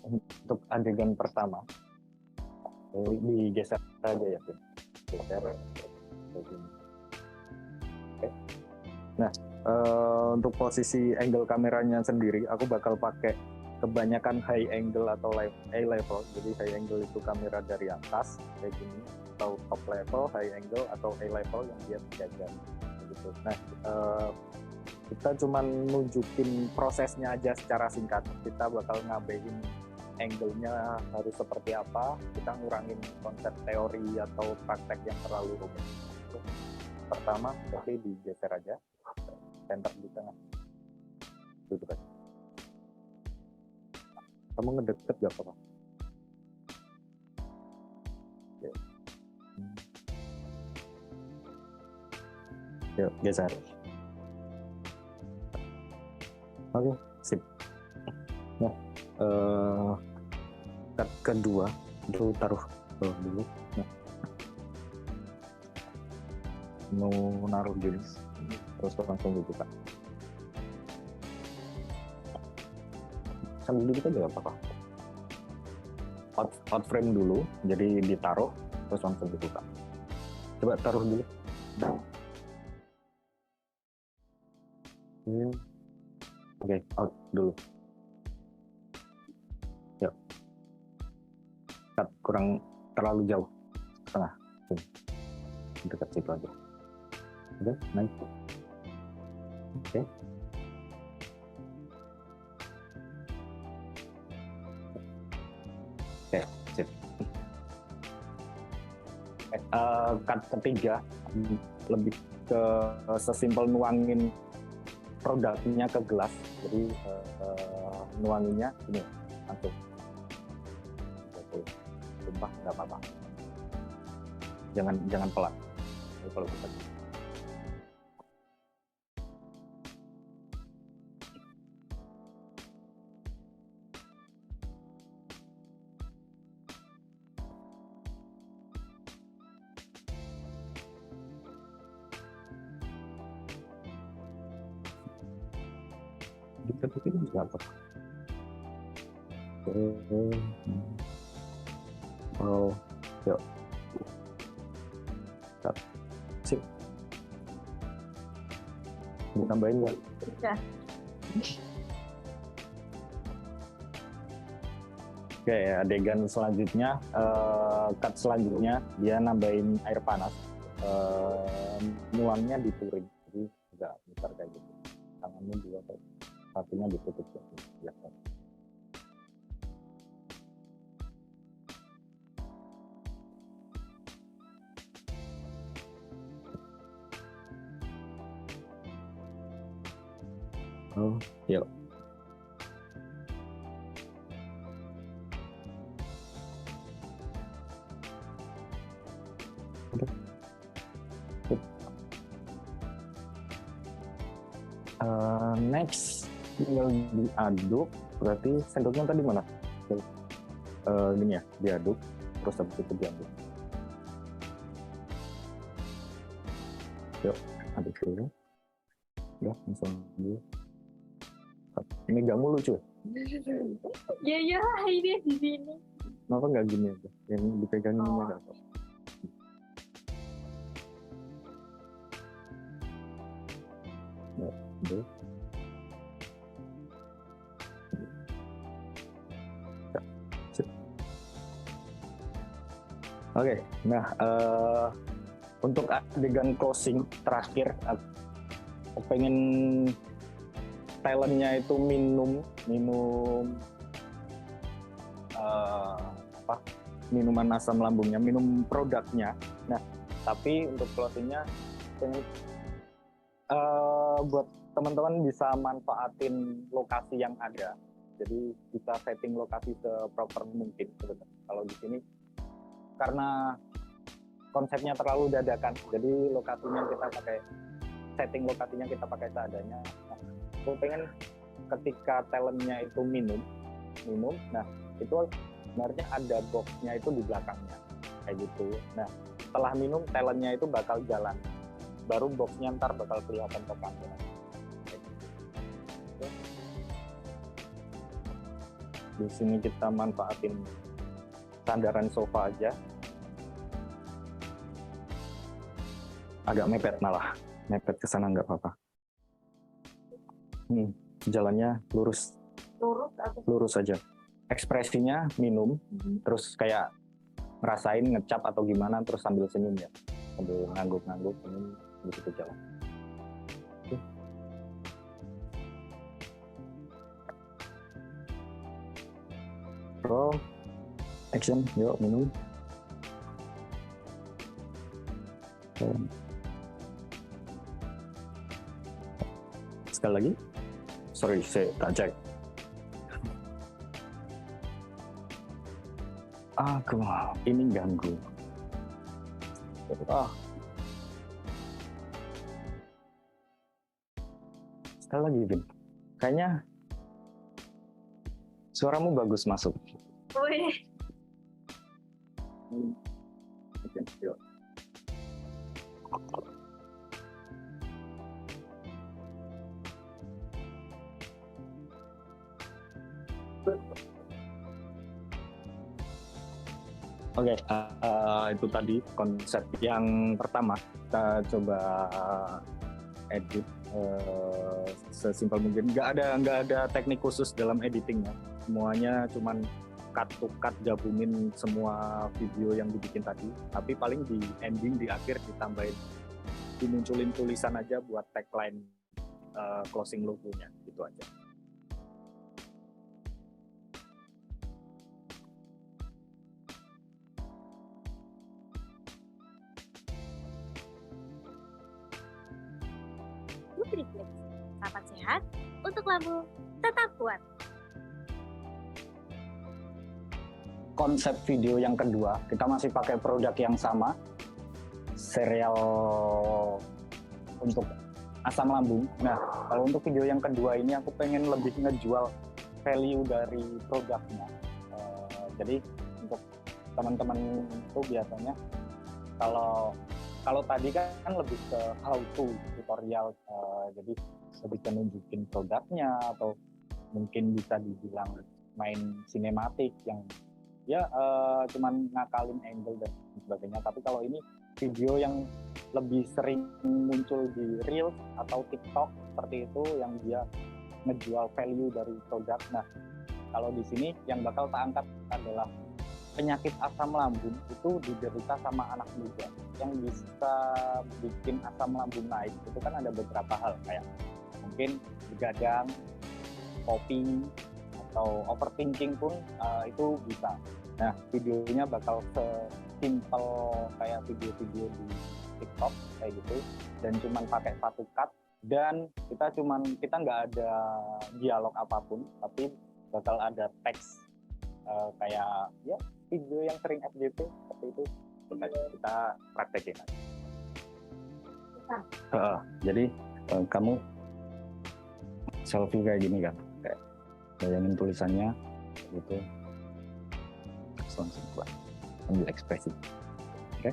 untuk adegan pertama, digeser aja ya, Pin. Geser. Oke. Nah, untuk posisi angle kameranya sendiri, aku bakal pakai kebanyakan high angle atau high level. Jadi high angle itu kamera dari atas kayak gini, atau top level, high angle atau high level yang dia sejajar. Gitu. Nah, kita cuman nunjukin prosesnya aja secara singkat. Kita bakal ngabein angle-nya harus seperti apa, kita ngurangin konsep teori atau praktek yang terlalu rumit. Pertama, tapi digeser aja, center di tengah. Duduk aja. Kamu ngedeket gak apa-apa? Yuk, geser. Oke, sip. Nah, cut kedua itu taruh dulu. Nah, mau naruh gini, terus langsung dibuka. Sambil duduk aja gak apa-apa. Out frame dulu, jadi ditaruh, terus langsung dibuka. Coba taruh dulu. Oke, out dulu. Cut, kurang terlalu jauh, setengah. Dekat situ aja. Oke, naik. Oke. Oke, sip. Cut ketiga lebih ke sesimpel nuangin produknya ke gelas. Jadi nuanginnya ini langsung. Tumpah nggak apa-apa. Jangan pelan. Kalau kita pikir bisa apa? Oh, yuk. Sip. Mau nambahin nggak? Udah. Oke, adegan selanjutnya, cut selanjutnya dia nambahin air panas, nuangnya dituring, jadi agak besar kayak gitu. Tangannya dua, satunya ditutup ya. Oh, yuk. Next tinggal diaduk, berarti sendoknya tadi mana? Gini ya, diaduk, terus habis itu diaduk. Yuk, aduk dulu. Ya, langsung dulu. Ini ganggu lucu. Ya, ini di sini. Kenapa nggak gini aja? Yang dipegangin ini nggak apa? Ya, udah. Ya, sip. Oke, nah untuk adegan closing terakhir, aku pengen talentnya itu minum minuman asam lambungnya, minum produknya. Nah, tapi untuk closingnya pengen buat teman-teman bisa manfaatin lokasi yang ada. Jadi bisa setting lokasi seproper mungkin sebenarnya. Kalau di sini karena konsepnya terlalu dadakan, jadi setting lokasinya kita pakai seadanya. Nah, aku pengen ketika talentnya itu minum, nah itu sebenarnya ada boxnya itu di belakangnya, kayak gitu. Nah, setelah minum talentnya itu bakal jalan, baru boxnya ntar bakal kelihatan ke kamera. Di sini kita manfaatin sandaran sofa aja, agak mepet ke sana nggak apa-apa. Jalannya lurus aja. Ekspresinya minum, terus kayak ngerasain ngecap atau gimana, terus sambil senyum ya, sambil ngangguk-ngangguk, senyum begitu jalan. Oke. Roll, action, yuk minum. Sekali lagi, sorry, saya tak cek. Ini ganggu. Sekali lagi, Vin. Kayaknya suaramu bagus masuk. Wih. Oke, yuk. Oke, itu tadi konsep yang pertama. Kita coba edit sesimpel mungkin. Nggak ada teknik khusus dalam editingnya. Semuanya cuman cut to cut gabungin semua video yang dibikin tadi, tapi paling di ending di akhir dimunculin tulisan aja buat tagline closing logonya, gitu aja. Nutriflix, sahabat sehat untuk lambung tetap kuat. Konsep video yang kedua, kita masih pakai produk yang sama, serial untuk asam lambung. Nah, kalau untuk video yang kedua ini aku pengen lebih ngejual value dari produknya. Jadi untuk teman-teman itu biasanya kalau tadi kan lebih ke how to tutorial, jadi lebih ke nunjukin produknya atau mungkin bisa dibilang main sinematik yang ya cuman ngakalin angle dan sebagainya. Tapi kalau ini video yang lebih sering muncul di Reels atau TikTok seperti itu, yang dia ngejual value dari produk. Nah, kalau di sini yang bakal tak angkat adalah penyakit asam lambung itu diderita sama anak muda. Yang bisa bikin asam lambung naik itu kan ada beberapa hal, kayak mungkin begadang, kopi, atau overthinking pun itu bisa. Nah, videonya bakal sesimpel kayak video-video di TikTok kayak gitu, dan cuman pakai satu cut, dan kita nggak ada dialog apapun, tapi bakal ada teks kayak ya video yang sering FYP seperti itu. Kita praktekin aja. Jadi kamu selfie kayak gini kan, kayak bayangin tulisannya gitu, langsung buat ambil ekspresi. Oke?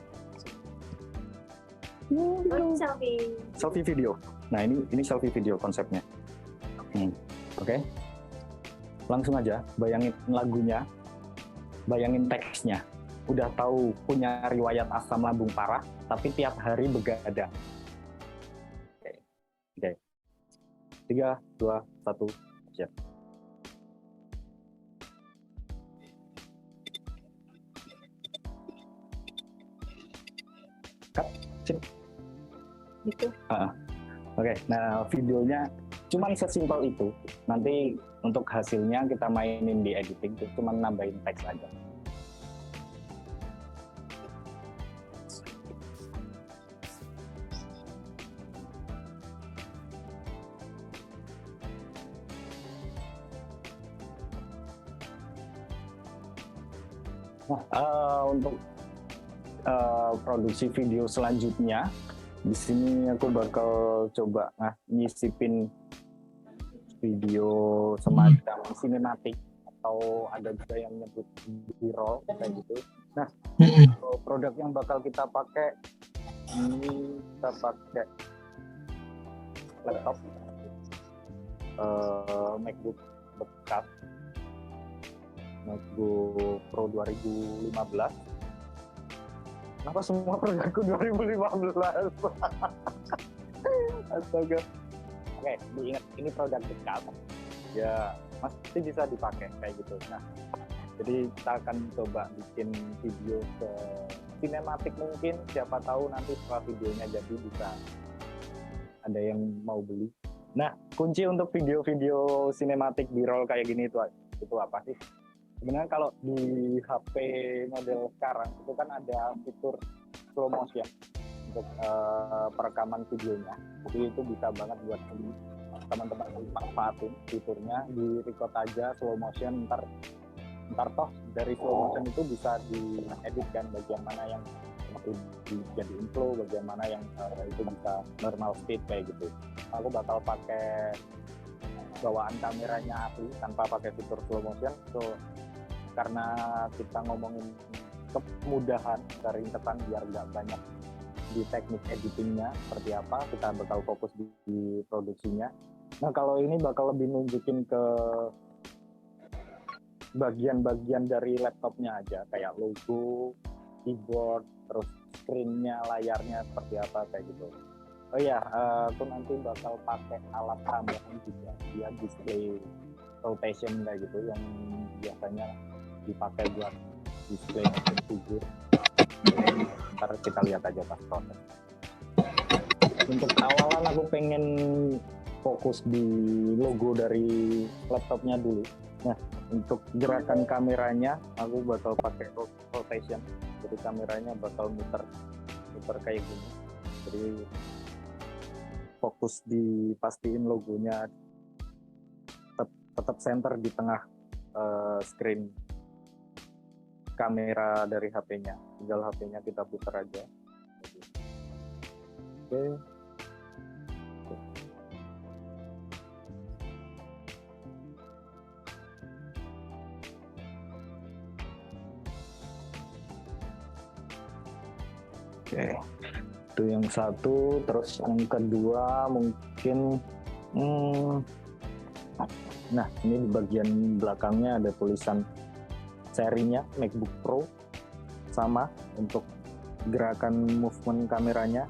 Selfie video. Nah, ini selfie video konsepnya. Oke? Langsung aja bayangin lagunya, bayangin teksnya. Udah tahu punya riwayat asam lambung parah, tapi tiap hari begadang. Oke. 3, 2, 1, siap. Cut, sip. Gitu. Oke, nah videonya cuman sesimpel itu. Nanti untuk hasilnya kita mainin di editing, cuma nambahin teks aja. Untuk produksi video selanjutnya, di sini aku bakal coba nyisipin video semacam sinematik, atau ada juga yang nyebut B-roll kayak gitu. Nah, produk yang bakal kita pakai ini, kita pakai laptop MacBook bekas, MacBook Pro 2015. Kenapa semua produkku 2015? Astaga. Oke, diingat ini produk bekas. Ya, masih bisa dipakai kayak gitu. Nah, jadi kita akan coba bikin video ke sinematik mungkin. Siapa tahu nanti setelah videonya jadi bisa ada yang mau beli. Nah, kunci untuk video-video sinematik B-roll kayak gini itu apa sih? Sebenarnya kalau di HP model sekarang itu kan ada fitur slow motion untuk perekaman videonya. Jadi itu bisa banget buat teman-teman manfaatin fiturnya, di record aja slow motion, ntar toh dari slow motion itu bisa diedit kan, bagian mana yang dijadiin flow, bagian mana yang itu bisa normal speed kayak gitu. Aku bakal pakai bawaan kameranya asli tanpa pakai fitur slow motion. So, karena kita ngomongin kemudahan dari internet biar nggak banyak di teknik editingnya seperti apa, kita bakal fokus di produksinya. Nah, kalau ini bakal lebih nunjukin ke bagian-bagian dari laptopnya aja, kayak logo, keyboard, terus screen-nya, layarnya seperti apa kayak gitu. Oh iya, aku nanti bakal pakai alat tambahan juga, dia display rotation kayak gitu, yang biasanya dipakai buat display action figure. Ntar kita lihat aja pas proses. Untuk awalan aku pengen fokus di logo dari laptopnya dulu. Nah, untuk gerakan kameranya aku bakal pakai rotation. Jadi kameranya bakal muter kayak gini. Jadi fokus di pastiin logonya tetap center di tengah screen kamera dari HP-nya. Tinggal HP-nya kita putar aja. Oke. Oke, itu yang satu. Terus yang kedua mungkin, nah ini di bagian belakangnya ada tulisan serinya MacBook Pro, sama untuk gerakan movement kameranya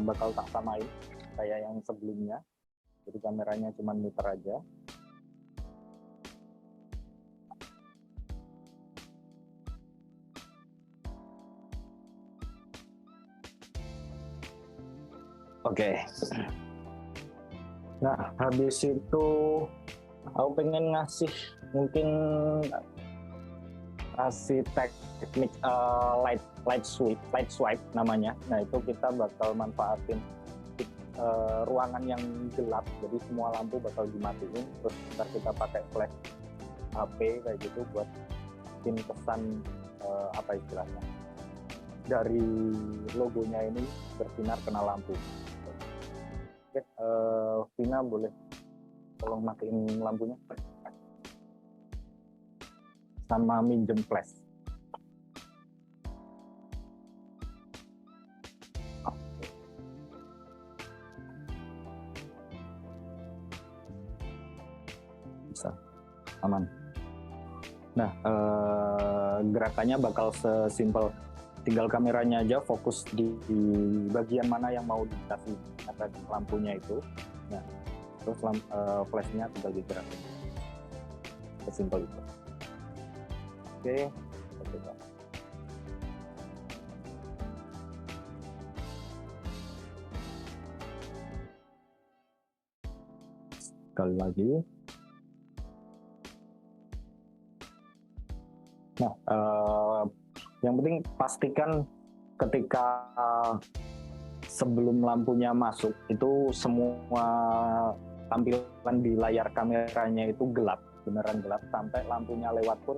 bakal tak samain kayak yang sebelumnya. Jadi kameranya cuma muter aja. Oke. Nah, habis itu aku pengen ngasih mungkin teknik light swipe namanya. Nah, itu kita bakal manfaatin ruangan yang gelap, jadi semua lampu bakal dimatiin, terus ntar kita pakai flash HP kayak gitu buat bikin kesan apa istilahnya, dari logonya ini bersinar kena lampu. Oke, Vina boleh tolong matiin lampunya sama minjem flash. Bisa, aman. Nah, gerakannya bakal sesimpel, tinggal kameranya aja fokus di bagian mana yang mau dikasih efek lampunya itu. Nah, terus flashnya tinggal digerakin. Sesimpel itu. Oke, kita coba. Sekali lagi. Nah, yang penting pastikan ketika sebelum lampunya masuk itu semua tampilan di layar kameranya itu gelap, beneran gelap, sampai lampunya lewat pun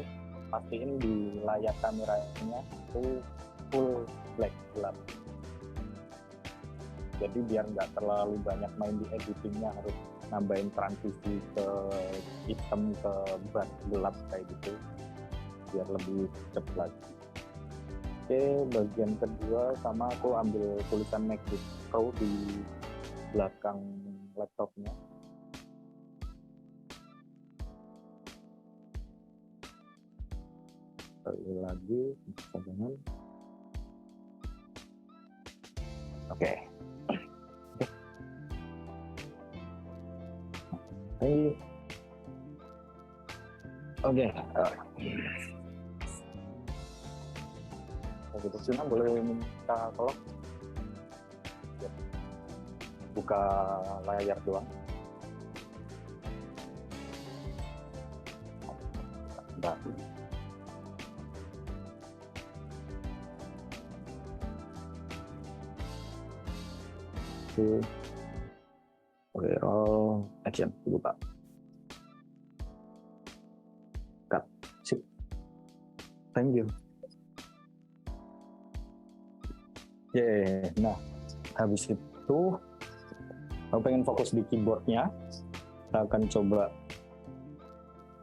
pastiin di layar kameranya itu full black, gelap. Jadi biar nggak terlalu banyak main di editingnya, harus nambahin transisi ke hitam ke gelap kayak gitu biar lebih cepat lagi. Oke, bagian kedua sama aku ambil tulisan MacBook Pro di belakang laptopnya. Sekali lagi, dengan oke. Oke. Gitu, Sina boleh minta tolong buka layar doang. Bentar. Oke, roll action dulu Pak. Cut. Sip. Thank you. Nah, habis itu aku pengen fokus di keyboardnya. Kita akan coba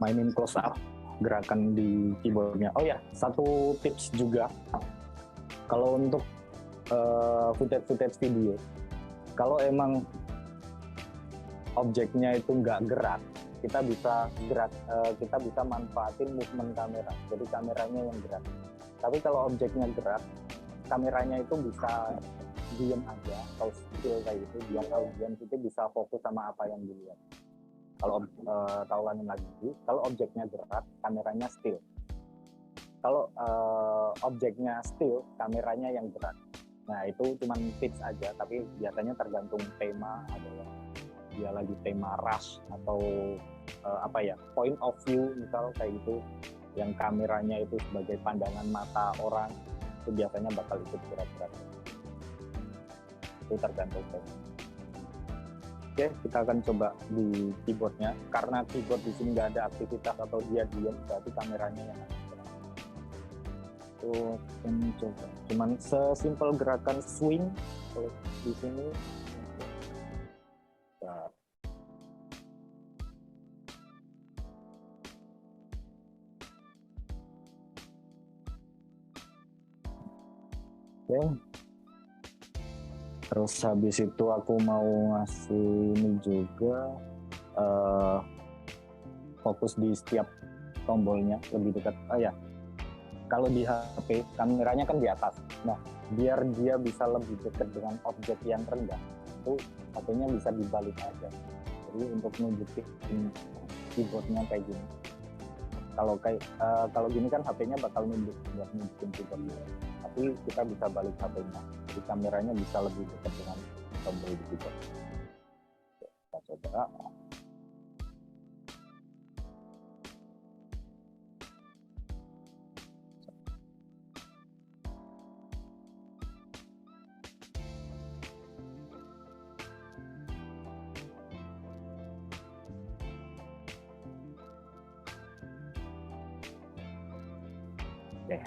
mainin close up gerakan di keyboardnya. Oh ya, satu tips juga, kalau untuk footage video, kalau emang objeknya itu nggak gerak, kita bisa manfaatin movement kamera. Jadi kameranya yang gerak. Tapi kalau objeknya gerak, kameranya itu bisa diem aja atau still kayak gitu, biar audiens itu bisa fokus sama apa yang dilihat. Kalau ulangin lagi, kalau objeknya gerak, kameranya still. Kalau objeknya still, kameranya yang gerak. Nah itu cuma tips aja, tapi biasanya tergantung tema, ada yang dia lagi tema rush atau point of view misal kayak gitu, yang kameranya itu sebagai pandangan mata orang, itu biasanya bakal ikut gerak-gerak. Itu tergantung tema. Oke, kita akan coba di keyboardnya. Karena keyboard di sini nggak ada aktivitas atau dia diam, berarti kameranya yang akan gerak. Itu yang coba. Cuman sesimpel gerakan swing di sini. Nah. Oke. Terus habis itu aku mau ngasih ini juga fokus di setiap tombolnya lebih dekat. Kalau di HP kameranya kan di atas. Nah, biar dia bisa lebih dekat dengan objek yang rendah, itu HP-nya bisa dibalik aja. Jadi untuk nunjukin keyboardnya kayak gini. Kalau gini kan HP-nya bakal nunjukin keyboardnya. Tapi kita bisa balik HP-nya. Jadi kameranya bisa lebih dekat dengan tombol di keyboard. Kita coba. Oke.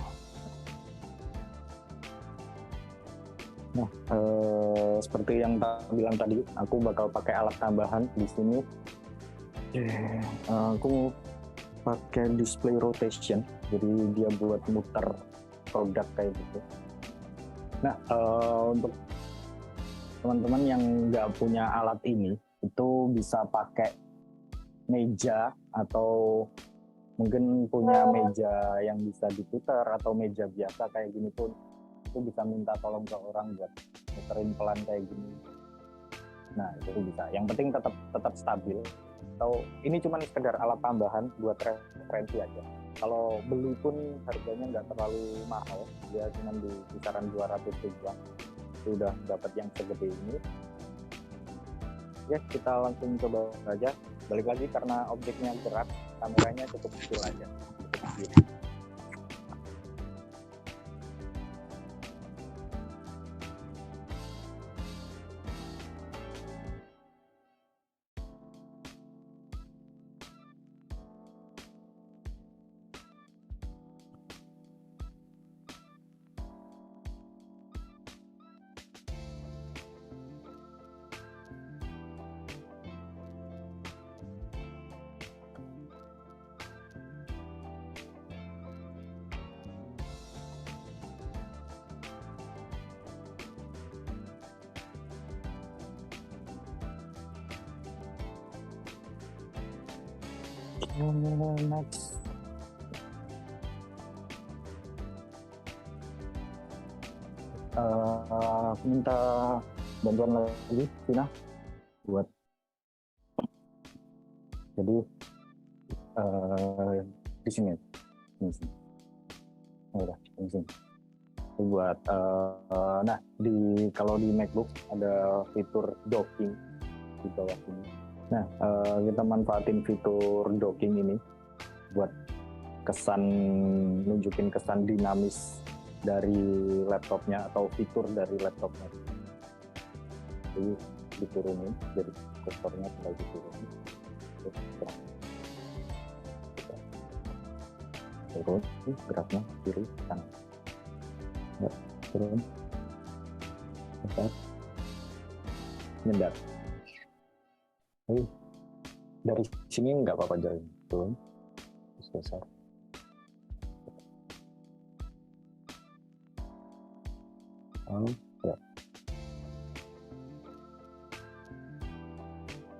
Nah, seperti yang bilang tadi, aku bakal pakai alat tambahan di sini. Aku pakai display rotation, jadi dia buat muter produk kayak gitu. Nah, untuk teman-teman yang nggak punya alat ini, itu bisa pakai meja atau mungkin punya meja yang bisa diputar atau meja biasa kayak gini pun. Itu bisa minta tolong ke orang buat muterin pelan kayak gini. Nah itu bisa. Yang penting tetap stabil. Atau ini cuma sekedar alat tambahan buat referensi aja. Kalau beli pun harganya nggak terlalu mahal. Dia cuma di kisaran 200 ribuan. Itu udah dapat yang segede ini. Ya kita langsung coba aja. Balik lagi karena objeknya gerak, kameranya cukup kecil aja. Cukup kecil. Next. Aku minta bantuan lagi, Tina, buat. Jadi di sini, udah di sini. Buat, nah kalau di MacBook ada fitur docking di bawah sini. Nah, kita manfaatin fitur docking ini buat nunjukin kesan dinamis dari laptopnya atau fitur dari laptopnya. Jadi diturunin, jadi kursornya tinggal diturunin. Turun, geraknya kiri kanan. Turun, besar, nyedar. Dari sini nggak apa-apa jalan turun, terus besar. Ya.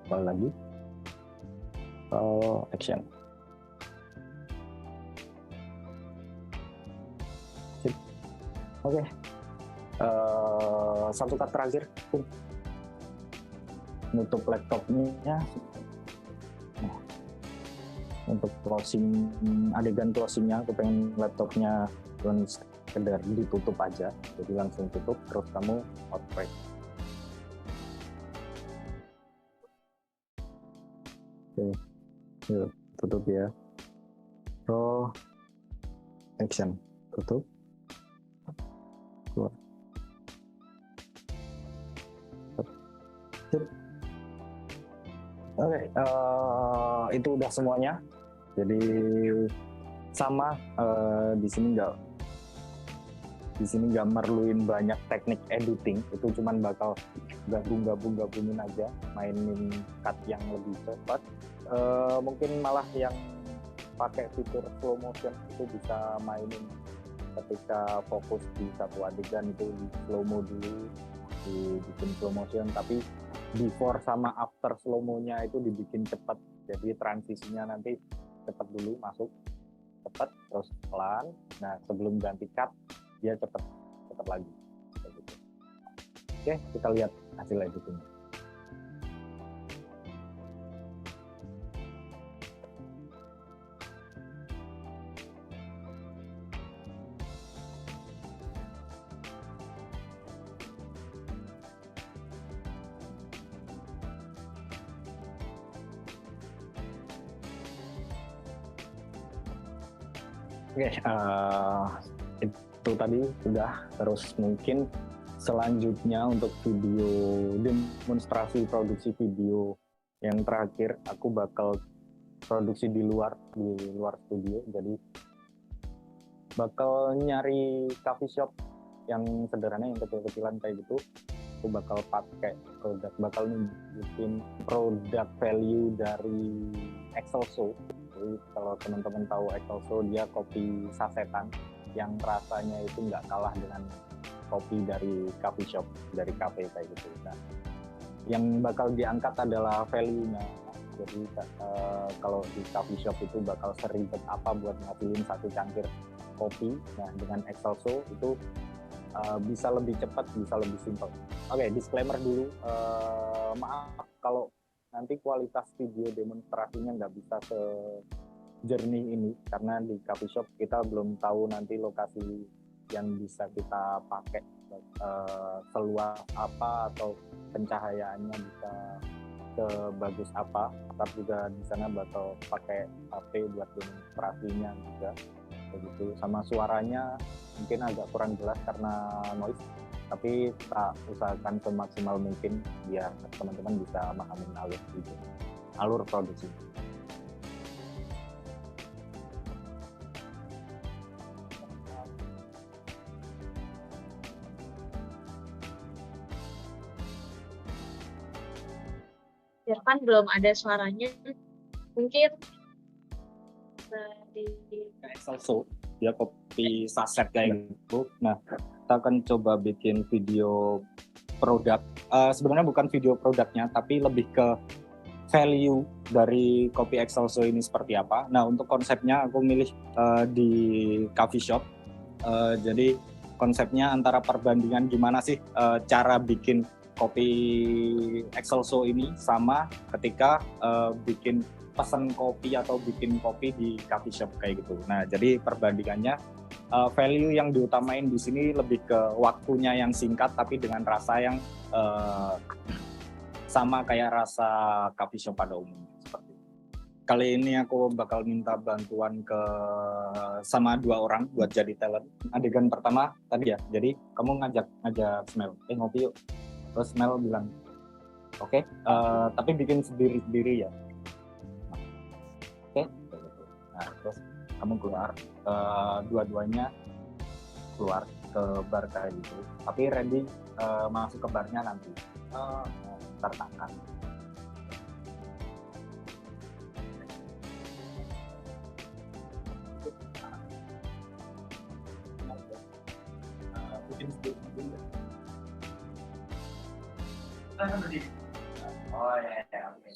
Kembali lagi. Action. Sip. Oke. Satu kata terakhir. Nutup laptopnya. untuk closing, adegan closingnya aku pengen laptopnya cuma sekedar ditutup aja, jadi langsung tutup terus kamu outbreak. Oke, yuk tutup ya. Roll, action, tutup, keluar. Sip. Oke, itu udah semuanya. Jadi sama di sini nggak merluin banyak teknik editing, itu cuman bakal gabungin aja, mainin cut yang lebih cepat. Mungkin malah yang pakai fitur slow motion itu bisa mainin ketika fokus di satu adegan itu di slow mo dulu, dibikin slow motion, tapi before sama after slow mo-nya itu dibikin cepat, jadi transisinya nanti cepat dulu masuk, cepat terus pelan, nah sebelum ganti cut dia cepat lagi. Gitu. Oke, kita lihat hasil editingnya. Oke, itu tadi sudah. Terus mungkin selanjutnya untuk video demonstrasi produksi video yang terakhir, aku bakal produksi di luar studio. Jadi bakal nyari coffee shop yang sederhana, yang kecil-kecilan kayak gitu. Aku bakal pakai bakal nunjukin produk value dari Excelso. Jadi kalau teman-teman tahu Excelso, dia kopi sasetan yang rasanya itu nggak kalah dengan kopi dari coffee shop, dari cafe kayak gitu. Nah, yang bakal diangkat adalah value-nya. Jadi kalau di coffee shop itu bakal seribet apa buat ngasilin satu cangkir kopi. Nah, dengan Excelso itu bisa lebih cepat, bisa lebih simpel. Oke, disclaimer dulu. Maaf kalau nanti kualitas video demonstrasinya nggak bisa sejernih ini, karena di coffee shop kita belum tahu nanti lokasi yang bisa kita pakai seluas apa atau pencahayaannya bisa sebagus apa. Tapi juga di sana bakal pakai HP buat demonstrasinya juga, begitu. Sama suaranya mungkin agak kurang jelas karena noise, tapi kita usahakan semaksimal mungkin biar teman-teman bisa memahami alur produksi. Irfan belum ada suaranya, mungkin di Excelso, dia kopi saset kayak gitu. Nah, kita akan coba bikin video produk. Sebenarnya bukan video produknya, tapi lebih ke value dari kopi Excelso ini seperti apa. Nah, untuk konsepnya aku milih di coffee shop. Jadi konsepnya antara perbandingan gimana sih cara bikin kopi Excelso ini sama ketika bikin pesan kopi atau bikin kopi di coffee shop kayak gitu. Nah, jadi perbandingannya value yang diutamain di sini lebih ke waktunya yang singkat tapi dengan rasa yang sama kayak rasa coffee shop pada umumnya seperti itu. Kali ini aku bakal minta bantuan sama 2 orang buat jadi talent. Adegan pertama tadi ya, jadi kamu ngajak Smell, ngopi yuk. Terus Smell bilang, oke, tapi bikin sendiri-sendiri ya. Oke. Nah, terus kamu keluar, dua-duanya keluar ke bar kayak gitu. Tapi Randy masuk ke barnya nanti. Tertangkap. Bikin sendiri. Oh ya, oke.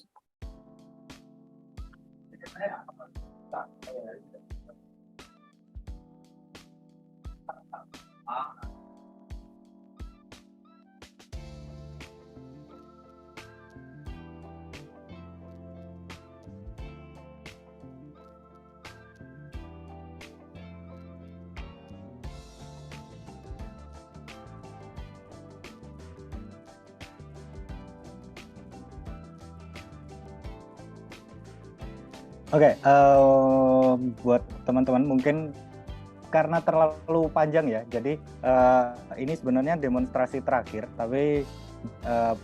Oke, buat teman-teman mungkin karena terlalu panjang ya, jadi ini sebenarnya demonstrasi terakhir, tapi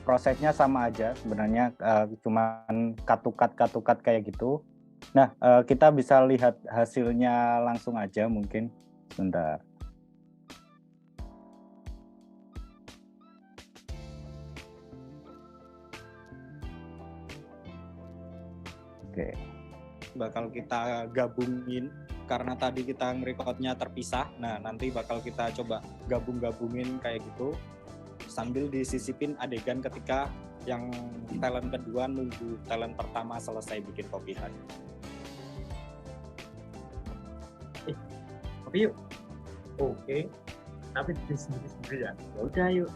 prosesnya sama aja sebenarnya, cuman cut kayak gitu. Nah, kita bisa lihat hasilnya langsung aja mungkin. Sebentar. Oke. Bakal kita gabungin karena tadi kita ngerekodnya terpisah. Nah, nanti bakal kita coba gabung-gabungin kayak gitu sambil disisipin adegan ketika yang talent kedua nunggu talent pertama selesai bikin kopihan. Tapi yuk. Oke. Tapi bikin sendiri-sendiri ya. Ya udah yuk.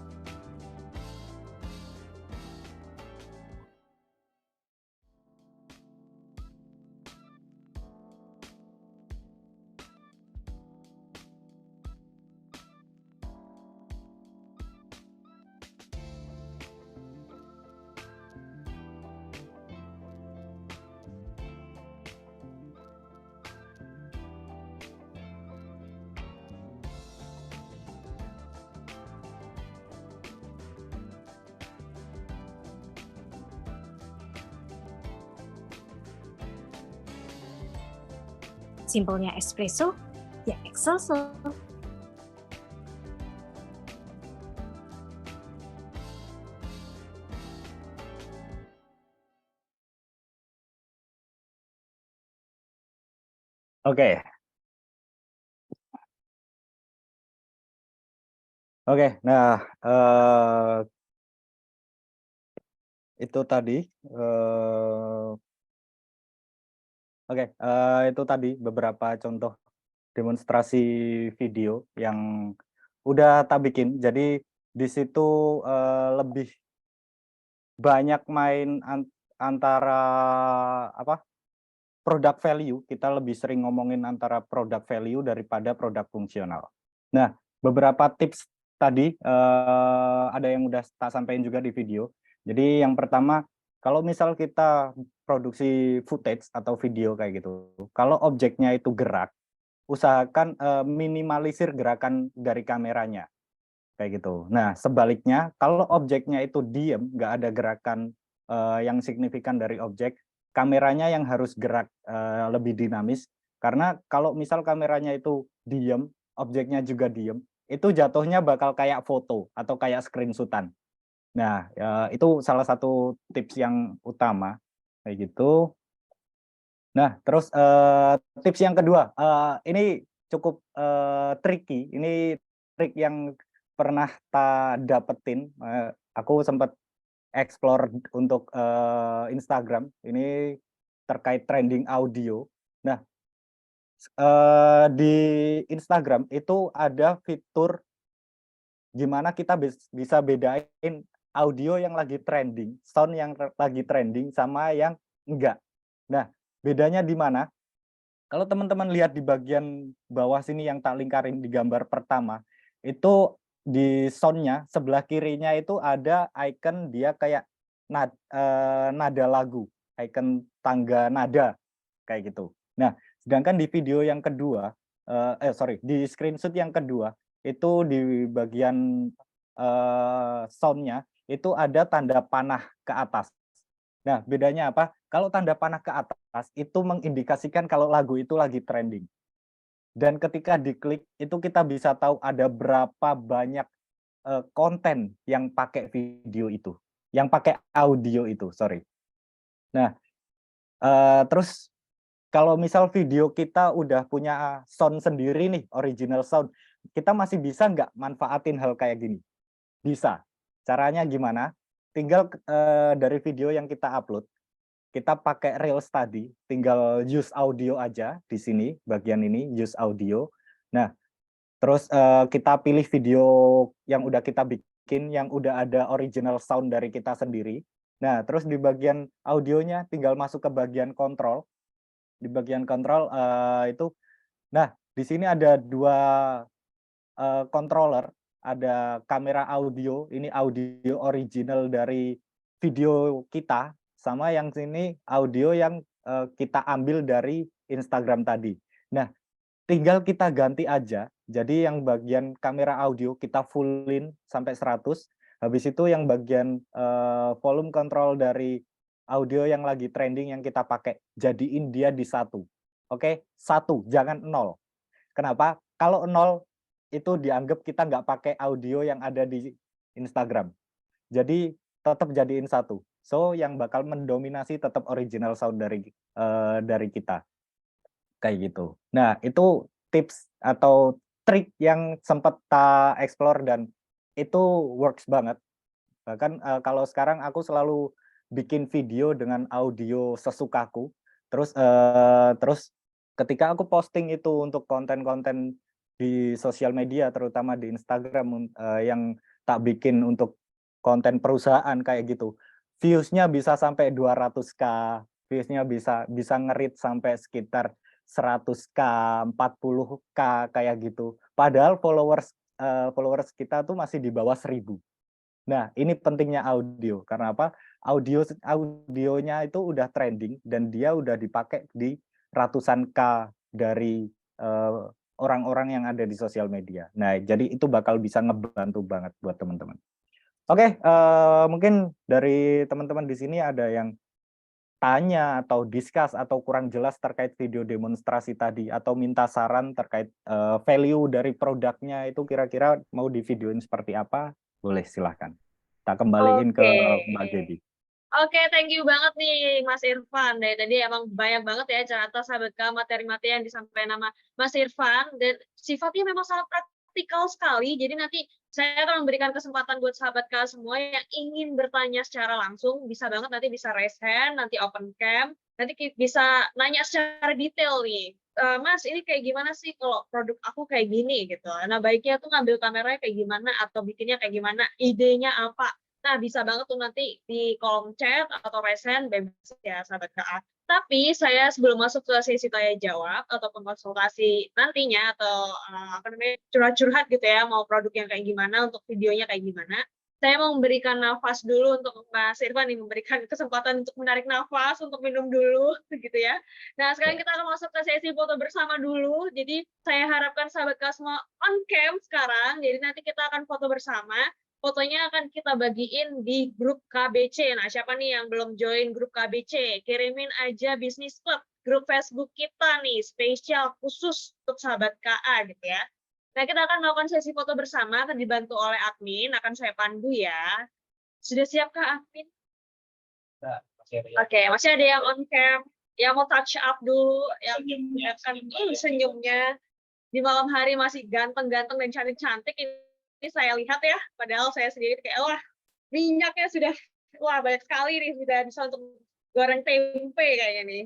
Simpelnya espresso, ya exoso. Oke. Oke, nah itu tadi itu tadi beberapa contoh demonstrasi video yang udah tak bikin. Jadi di situ lebih banyak main antara apa? Product value, kita lebih sering ngomongin antara product value daripada produk fungsional. Nah, beberapa tips tadi ada yang udah tak sampaikan juga di video. Jadi yang pertama, kalau misal kita produksi footage atau video kayak gitu, kalau objeknya itu gerak, usahakan minimalisir gerakan dari kameranya kayak gitu. Nah, sebaliknya kalau objeknya itu diem, nggak ada gerakan yang signifikan dari objek, kameranya yang harus gerak lebih dinamis. Karena kalau misal kameranya itu diem, objeknya juga diem, itu jatuhnya bakal kayak foto atau kayak screenshotan. Nah, itu salah satu tips yang utama kayak gitu. Nah, terus tips yang kedua, ini cukup tricky. Ini trik yang pernah tak dapetin. Aku sempat explore untuk Instagram. Ini terkait trending audio. Nah, di Instagram itu ada fitur gimana kita bisa bedain audio yang lagi trending, sound yang lagi trending sama yang enggak. Nah, bedanya di mana? Kalau teman-teman lihat di bagian bawah sini yang tak lingkarin di gambar pertama, itu di sound-nya sebelah kirinya itu ada icon dia kayak nada lagu, icon tangga nada kayak gitu. Nah, sedangkan di video yang kedua, di screenshot yang kedua itu di bagian sound-nya itu ada tanda panah ke atas. Nah, bedanya apa? Kalau tanda panah ke atas itu mengindikasikan kalau lagu itu lagi trending. Dan ketika diklik itu kita bisa tahu ada berapa banyak konten yang pakai video itu, yang pakai audio itu, sorry. Nah, terus kalau misal video kita udah punya sound sendiri nih, original sound, kita masih bisa nggak manfaatin hal kayak gini? Bisa. Caranya gimana? Tinggal dari video yang kita upload, kita pakai Reels tadi, tinggal use audio aja di sini, bagian ini, use audio. Nah, terus kita pilih video yang udah kita bikin, yang udah ada original sound dari kita sendiri. Nah, terus di bagian audionya tinggal masuk ke bagian kontrol. Di bagian kontrol itu, nah di sini ada dua controller, ada kamera audio, ini audio original dari video kita, sama yang sini audio yang kita ambil dari Instagram tadi. Nah, tinggal kita ganti aja. Jadi yang bagian kamera audio kita fullin sampai 100. Habis itu yang bagian volume control dari audio yang lagi trending yang kita pakai, jadiin dia di 1. Oke, 1, jangan 0. Kenapa? Kalau 0 itu dianggap kita nggak pakai audio yang ada di Instagram. Jadi tetap jadiin 1. So yang bakal mendominasi tetap original sound dari kita. Kayak gitu. Nah, itu tips atau trik yang sempat tak explore dan itu works banget. Bahkan kalau sekarang aku selalu bikin video dengan audio sesukaku. Terus ketika aku posting itu untuk konten-konten di sosial media, terutama di Instagram yang tak bikin untuk konten perusahaan kayak gitu, views-nya bisa sampai 200k, views-nya bisa ngerit sampai sekitar 100k, 40k kayak gitu. Padahal followers kita tuh masih di bawah 1000. Nah, ini pentingnya audio. Karena apa? Audionya itu udah trending dan dia udah dipakai di ratusan K dari orang-orang yang ada di sosial media. Nah, jadi itu bakal bisa ngebantu banget buat teman-teman. Oke, mungkin dari teman-teman di sini ada yang tanya atau discuss atau kurang jelas terkait video demonstrasi tadi atau minta saran terkait value dari produknya itu kira-kira mau di videoin seperti apa? Boleh, silahkan. Kita kembaliin ke Mbak Gaby. Oke, thank you banget nih Mas Irfan. Dari tadi emang banyak banget ya cerita sahabat K, materi-materi yang disampaikan nama Mas Irfan dan sifatnya memang sangat praktikal sekali. Jadi nanti saya akan memberikan kesempatan buat sahabat K semua yang ingin bertanya secara langsung, bisa banget nanti bisa raise hand, nanti open cam, nanti bisa nanya secara detail nih. Mas, ini kayak gimana sih kalau produk aku kayak gini gitu. Nah, baiknya tuh ngambil kameranya kayak gimana atau bikinnya kayak gimana, idenya apa. Nah, bisa banget tuh nanti di kolom chat atau raise hand, bebas ya sahabat KA. Tapi saya sebelum masuk ke sesi tanya jawab ataupun konsultasi nantinya atau apa namanya curhat-curhat gitu ya, mau produk yang kayak gimana, untuk videonya kayak gimana, saya mau memberikan nafas dulu untuk Mas Irfan nih, memberikan kesempatan untuk menarik nafas, untuk minum dulu gitu ya. Nah, sekarang kita akan masuk ke sesi foto bersama dulu. Jadi saya harapkan sahabat KA semua on cam sekarang. Jadi nanti kita akan foto bersama. Fotonya akan kita bagiin di grup KBC. Nah, siapa nih yang belum join grup KBC? Kirimin aja Bisnis Club, grup Facebook kita nih, spesial khusus untuk sahabat KA gitu ya. Nah, kita akan melakukan sesi foto bersama, akan dibantu oleh admin, akan saya pandu ya. Sudah siap Kak admin? Oke, masih ada yang on cam, yang mau touch up dulu, yang akan senyumnya. Di malam hari masih ganteng-ganteng dan cantik-cantik ini saya lihat ya, padahal saya sendiri kayak wah minyaknya sudah wah banyak sekali nih, sudah bisa untuk goreng tempe kayaknya nih.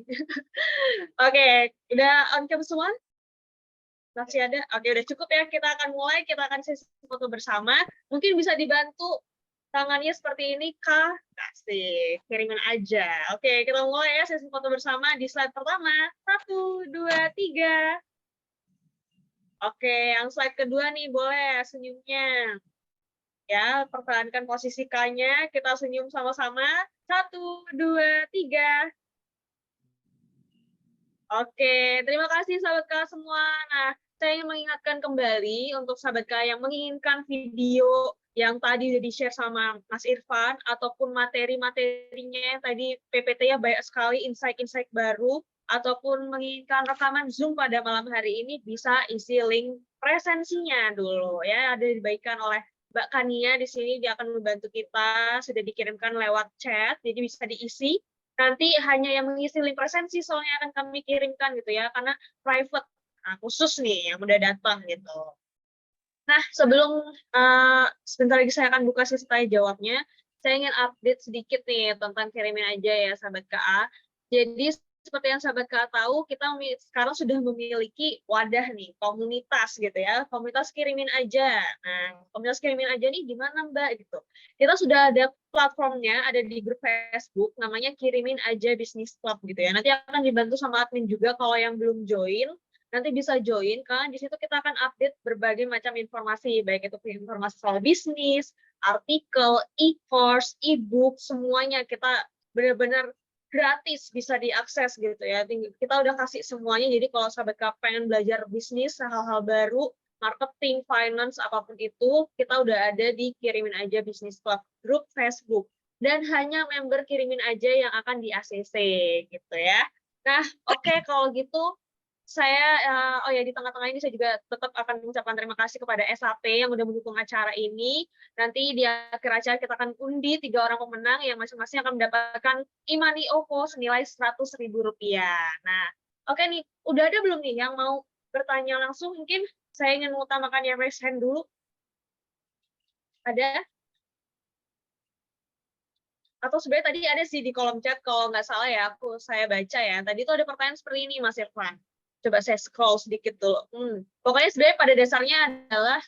Oke, udah on cam semua? Masih ada? Oke, udah cukup ya, kita akan mulai, kita akan sesi foto bersama. Mungkin bisa dibantu tangannya seperti ini kah? Kasih, kirimin aja. Oke, kita mulai ya sesi foto bersama di slide pertama. 1, 2, 3. Oke, yang slide kedua nih, boleh senyumnya. Ya, pertahankan posisi K-nya, kita senyum sama-sama. 1, 2, 3. Oke, terima kasih sahabat K semua. Nah, saya ingin mengingatkan kembali untuk sahabat K yang menginginkan video yang tadi udah di-share sama Mas Irfan, ataupun materi-materinya yang tadi PPT-nya banyak sekali, insight-insight baru, ataupun menginginkan rekaman Zoom pada malam hari ini, bisa isi link presensinya dulu ya, ada dibagikan oleh Mbak Kania di sini, dia akan membantu kita, sudah dikirimkan lewat chat, jadi bisa diisi. Nanti hanya yang mengisi link presensi soalnya akan kami kirimkan gitu ya, karena private, nah, khusus nih yang udah datang gitu. Nah, sebelum sebentar lagi saya akan buka sesi tanya jawabnya, saya ingin update sedikit nih tentang kirimin aja ya sahabat KA. Jadi seperti yang sahabat KA tahu, kita sekarang sudah memiliki wadah nih, komunitas gitu ya, komunitas kirimin aja. Nah, komunitas kirimin aja nih gimana Mbak gitu. Kita sudah ada platformnya, ada di grup Facebook, namanya Kirimin Aja Bisnis Club gitu ya. Nanti akan dibantu sama admin juga kalau yang belum join, nanti bisa join kan, di situ kita akan update berbagai macam informasi, baik itu informasi soal bisnis, artikel, e-course, e-book, semuanya kita benar-benar gratis bisa diakses gitu ya. Kita udah kasih semuanya. Jadi kalau sahabat K pengen belajar bisnis, hal-hal baru, marketing, finance, apapun itu, kita udah ada di Kirimin Aja Business Club grup Facebook. Dan hanya member Kirimin Aja yang akan di ACC gitu ya. Nah, oke, kalau gitu saya di tengah-tengah ini saya juga tetap akan mengucapkan terima kasih kepada SAP yang udah mendukung acara ini. Nanti di akhir acara kita akan undi 3 orang pemenang yang masing-masing akan mendapatkan e-money OVO senilai Rp100.000. Nah, oke nih, udah ada belum nih yang mau bertanya langsung? Mungkin saya ingin mengutamakan yang raise hand dulu. Ada? Atau sebenarnya tadi ada sih di kolom chat, kalau nggak salah ya, saya baca ya. Tadi tuh ada pertanyaan seperti ini, Mas Irfan. Coba saya scroll sedikit dulu. Pokoknya sebenarnya pada dasarnya adalah,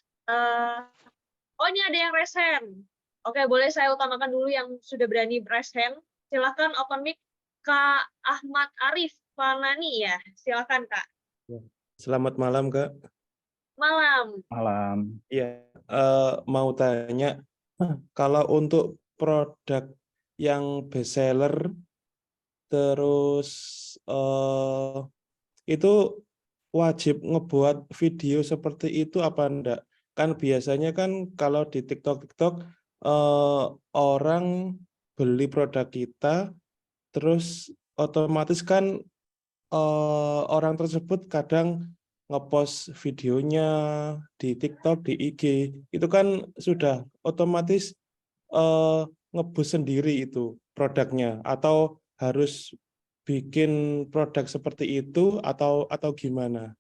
ini ada yang raise hand. Oke, boleh saya utamakan dulu yang sudah berani raise hand. Silakan open mic Kak Ahmad Arif Fanani ya. Silakan Kak. Selamat malam Kak. Malam. Malam. Iya, mau tanya, kalau untuk produk yang bestseller, terus itu wajib ngebuat video seperti itu apa enggak? Kan biasanya kan kalau di TikTok orang beli produk kita, terus otomatis kan orang tersebut kadang ngepost videonya di TikTok, di IG, itu kan sudah otomatis nge-boost sendiri itu produknya, atau harus bikin produk seperti itu atau gimana?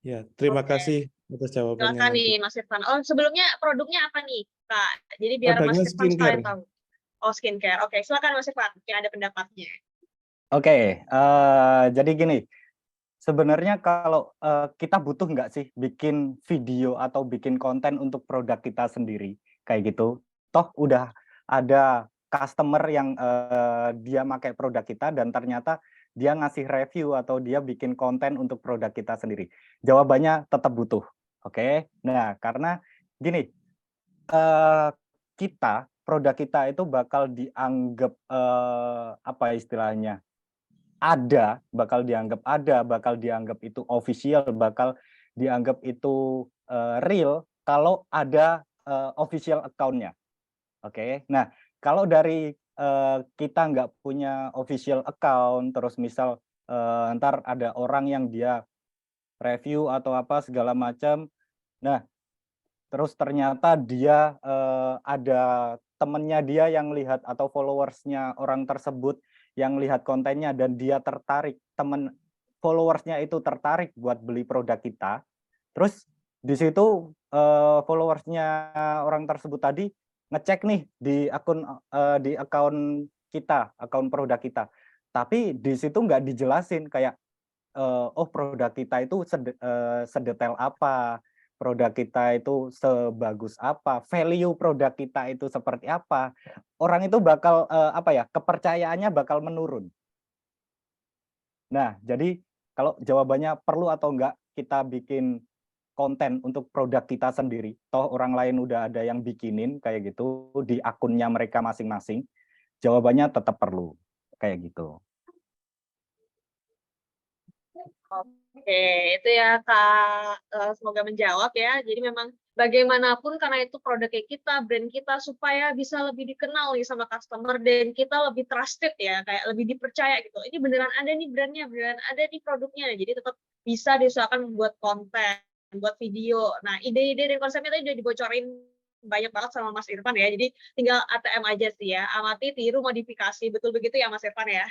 Ya, terima kasih atas jawabannya. Silakan nih Mas Irfan. Sebelumnya produknya apa nih Kak? Jadi biar Mas Produknya Irfan sekalian skincare. tahu. Skincare. Oke, silakan Mas Irfan. Mungkin ada pendapatnya. Oke, jadi gini, sebenarnya kalau kita butuh nggak sih bikin video atau bikin konten untuk produk kita sendiri kayak gitu? Toh udah ada customer yang dia pakai produk kita dan ternyata dia ngasih review atau dia bikin konten untuk produk kita sendiri. Jawabannya tetap butuh. Oke, nah karena gini, produk kita itu bakal dianggap apa istilahnya? Bakal dianggap itu official, bakal dianggap itu real kalau ada official account-nya. Oke, nah kalau dari kita nggak punya official account, terus misal ntar ada orang yang dia review atau apa segala macam, nah terus ternyata dia ada temennya dia yang lihat atau followersnya orang tersebut yang lihat kontennya dan dia tertarik, followersnya itu tertarik buat beli produk kita, terus di situ followersnya orang tersebut tadi ngecek nih di akun kita, akun produk kita, tapi di situ nggak dijelasin kayak produk kita itu sedetail apa, produk kita itu sebagus apa, value produk kita itu seperti apa, orang itu bakal kepercayaannya bakal menurun. Nah, jadi kalau jawabannya perlu atau enggak kita bikin konten untuk produk kita sendiri, toh orang lain udah ada yang bikinin kayak gitu di akunnya mereka masing-masing, jawabannya tetap perlu kayak gitu. Oke, itu ya Kak, semoga menjawab ya. Jadi memang bagaimanapun karena itu produknya kita, brand kita, supaya bisa lebih dikenal nih sama customer dan kita lebih trusted ya, kayak lebih dipercaya gitu. Ini beneran ada nih brandnya, beneran ada nih produknya. Jadi tetap bisa diusahakan membuat konten, buat video. Nah, ide-ide dan konsepnya tadi udah dibocorin banyak banget sama Mas Irfan ya. Jadi tinggal ATM aja sih ya, amati, tiru, modifikasi. Betul begitu ya Mas Irfan ya?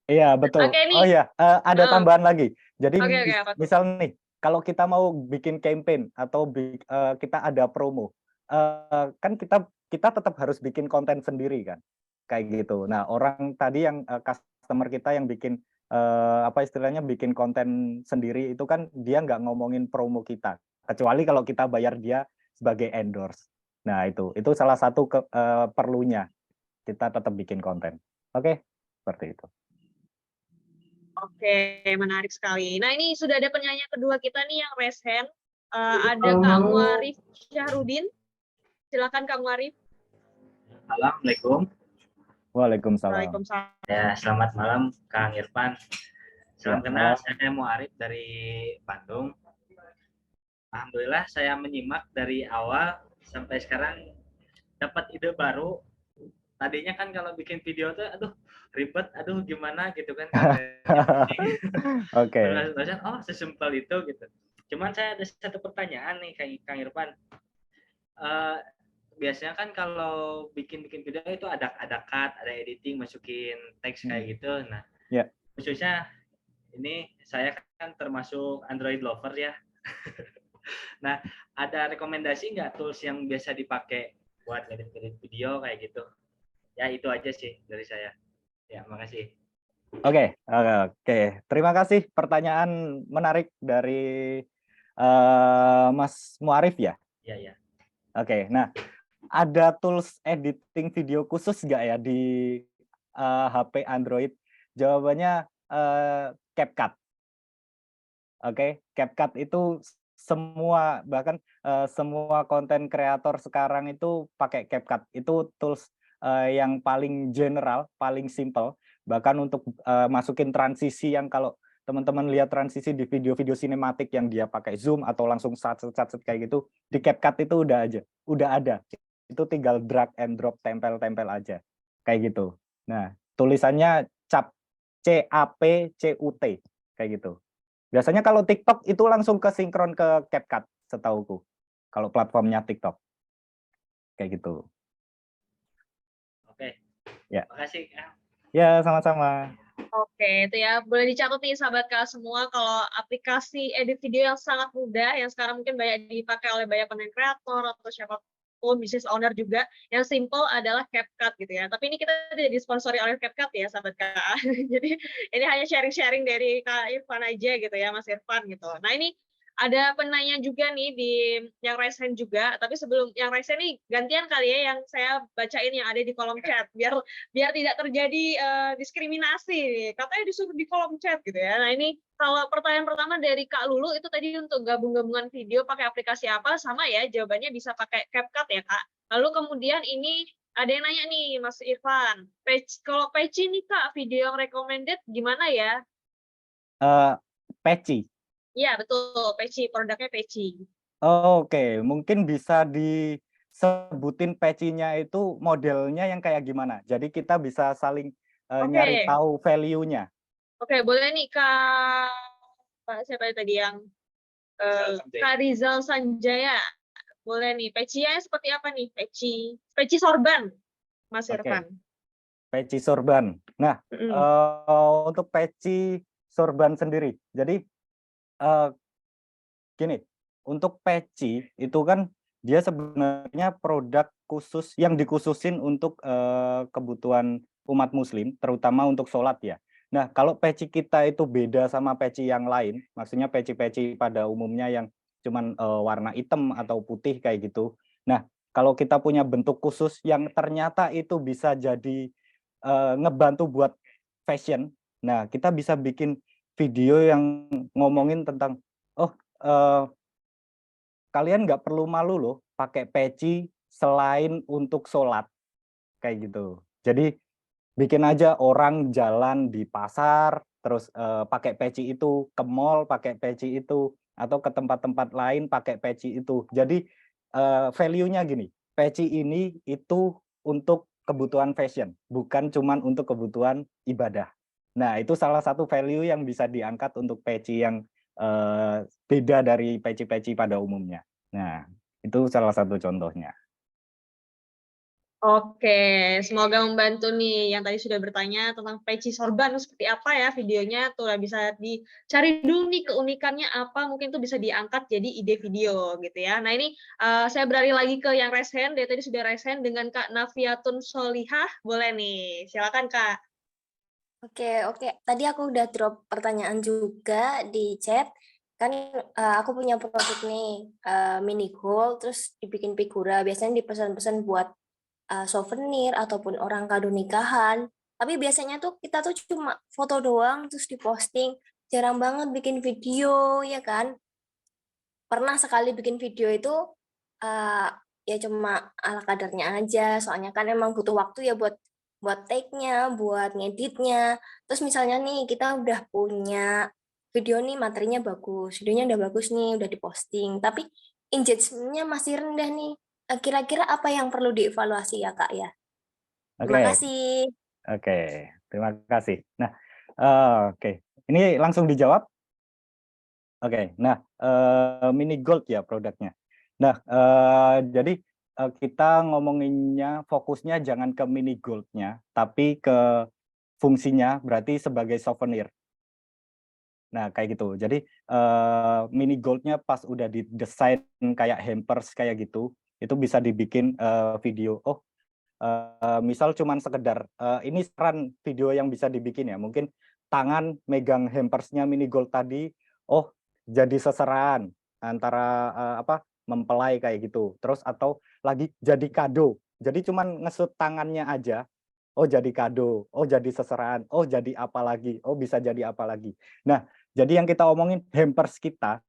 Iya, betul. Oh iya, ada tambahan lagi. Jadi misal nih, kalau kita mau bikin campaign atau kita ada promo, kan kita tetap harus bikin konten sendiri kan, kayak gitu. Nah, orang tadi yang customer kita yang bikin istilahnya bikin konten sendiri itu kan dia nggak ngomongin promo kita, kecuali kalau kita bayar dia sebagai endorse. Nah, itu salah satu perlunya kita tetap bikin konten. Oke, seperti itu. Oke, menarik sekali. Nah, ini sudah ada penyanyi kedua kita nih yang raise hand. Ada Kak Muarif Syahrudin. Silakan Kak Muarif. Assalamualaikum. Waalaikumsalam. Waalaikumsalam. Ya, selamat malam Kang Irfan. Salam Ya, kenal, malam. saya Muarif dari Bandung. Alhamdulillah saya menyimak dari awal sampai sekarang dapat ide baru. Tadinya kan kalau bikin video tuh aduh ribet, aduh gimana gitu kan. Oke. Oh, sesimpel itu gitu. Cuman saya ada satu pertanyaan nih Kang Irfan. Biasanya kan kalau bikin video itu ada cut, ada editing, masukin teks kayak gitu. Nah, khususnya ini saya kan termasuk Android lover ya. Nah, ada rekomendasi nggak tools yang biasa dipakai buat ngedit video kayak gitu? Ya itu aja sih dari saya. Ya, makasih. Oke. Terima kasih, pertanyaan menarik dari Mas Muarif ya. Iya. Oke, nah ada tools editing video khusus nggak ya di HP Android? Jawabannya CapCut. Oke, CapCut itu semua bahkan semua konten kreator sekarang itu pakai CapCut. Itu tools yang paling general, paling simple. Bahkan untuk masukin transisi yang kalau teman-teman lihat transisi di video-video sinematik yang dia pakai zoom atau langsung sat kayak gitu, di CapCut itu udah ada. Itu tinggal drag and drop, tempel-tempel aja. Kayak gitu. Nah, tulisannya CAPCUT kayak gitu. Biasanya kalau TikTok itu langsung ke sinkron ke CapCut setauku. Kalau platformnya TikTok. Kayak gitu. Oke. Ya. Makasih, Kang. Ya, sama-sama. Oke, itu ya. Boleh dicatat nih sahabat Kak semua kalau aplikasi edit video yang sangat mudah yang sekarang mungkin banyak dipakai oleh banyak content creator atau siapapun business owner juga yang simple adalah CapCut gitu ya. Tapi ini kita tidak disponsori oleh CapCut ya sahabat Kak. Jadi ini hanya sharing-sharing dari Kak Irfan aja gitu ya, Mas Irfan gitu. Nah, ini ada penanya juga nih di yang raise hand juga, tapi sebelum yang raise hand nih gantian kali ya yang saya bacain yang ada di kolom chat biar tidak terjadi diskriminasi. Katanya disuruh di kolom chat gitu ya. Nah, ini kalau pertanyaan pertama dari Kak Lulu itu tadi untuk gabung-gabungan video pakai aplikasi apa? Sama ya, jawabannya bisa pakai CapCut ya, Kak. Lalu kemudian ini ada yang nanya nih, Mas Irfan. Kalau Peci nih, Kak, video yang recommended gimana ya? Peci. Iya, betul. Peci, produknya Peci. Oke, mungkin bisa disebutin pecinya itu modelnya yang kayak gimana. Jadi kita bisa saling nyari tahu value-nya. Oke, boleh nih Pak siapa tadi yang Kak Rizal Sanjaya. Boleh nih, pecinya seperti apa nih? Peci sorban, Mas Irfan. Peci sorban. Nah, untuk peci sorban sendiri. Jadi gini, untuk peci itu kan dia sebenarnya produk khusus yang dikhususin untuk kebutuhan umat muslim, terutama untuk sholat ya. Nah, kalau peci kita itu beda sama peci yang lain, maksudnya peci-peci pada umumnya yang cuman warna hitam atau putih kayak gitu. Nah, kalau kita punya bentuk khusus yang ternyata itu bisa jadi ngebantu buat fashion. Nah, kita bisa bikin video yang ngomongin tentang kalian nggak perlu malu loh pakai peci selain untuk sholat kayak gitu. Jadi bikin aja orang jalan di pasar terus pakai peci itu, ke mall pakai peci itu, atau ke tempat-tempat lain pakai peci itu. Jadi value-nya gini, peci ini itu untuk kebutuhan fashion, bukan cuman untuk kebutuhan ibadah. Nah, itu salah satu value yang bisa diangkat untuk peci yang beda dari peci-peci pada umumnya. Nah, itu salah satu contohnya. Oke, semoga membantu nih yang tadi sudah bertanya tentang peci sorban seperti apa ya videonya. Tuh bisa dicari dulu nih keunikannya apa, mungkin tuh bisa diangkat jadi ide video gitu ya. Nah, ini saya beralih lagi ke yang raise hand. Dari tadi sudah raise hand dengan Kak Nafiatun Solihah. Boleh nih, silakan Kak. Oke. Tadi aku udah drop pertanyaan juga di chat. Kan aku punya produk nih, mini gold, terus dibikin figura. Biasanya dipesan-pesan buat souvenir ataupun orang kado nikahan. Tapi biasanya tuh kita tuh cuma foto doang terus diposting. Jarang banget bikin video, ya kan? Pernah sekali bikin video itu ya cuma ala kadarnya aja. Soalnya kan emang butuh waktu ya buat buat take-nya, buat ngeditnya. Terus misalnya nih kita udah punya video nih, materinya bagus, videonya udah bagus nih, udah diposting, tapi engagement-nya masih rendah nih. Kira-kira apa yang perlu dievaluasi ya Kak ya? Terima Oke, kasih. oke, terima kasih. Nah, oke, ini langsung dijawab. Oke, nah mini gold ya produknya. Nah, jadi kita ngomonginnya fokusnya jangan ke mini goldnya, tapi ke fungsinya, berarti sebagai souvenir. Nah, kayak gitu. Jadi mini goldnya pas udah didesain kayak hampers kayak gitu, itu bisa dibikin video. Oh, misal cuman sekedar ini saran video yang bisa dibikin ya. Mungkin tangan megang hampersnya mini gold tadi, oh jadi seseran antara mempelai kayak gitu. Terus atau lagi jadi kado. Jadi cuman ngesut tangannya aja. Oh jadi kado, oh jadi seseran, oh jadi apa lagi, oh bisa jadi apa lagi. Nah, jadi yang kita omongin hampers kita,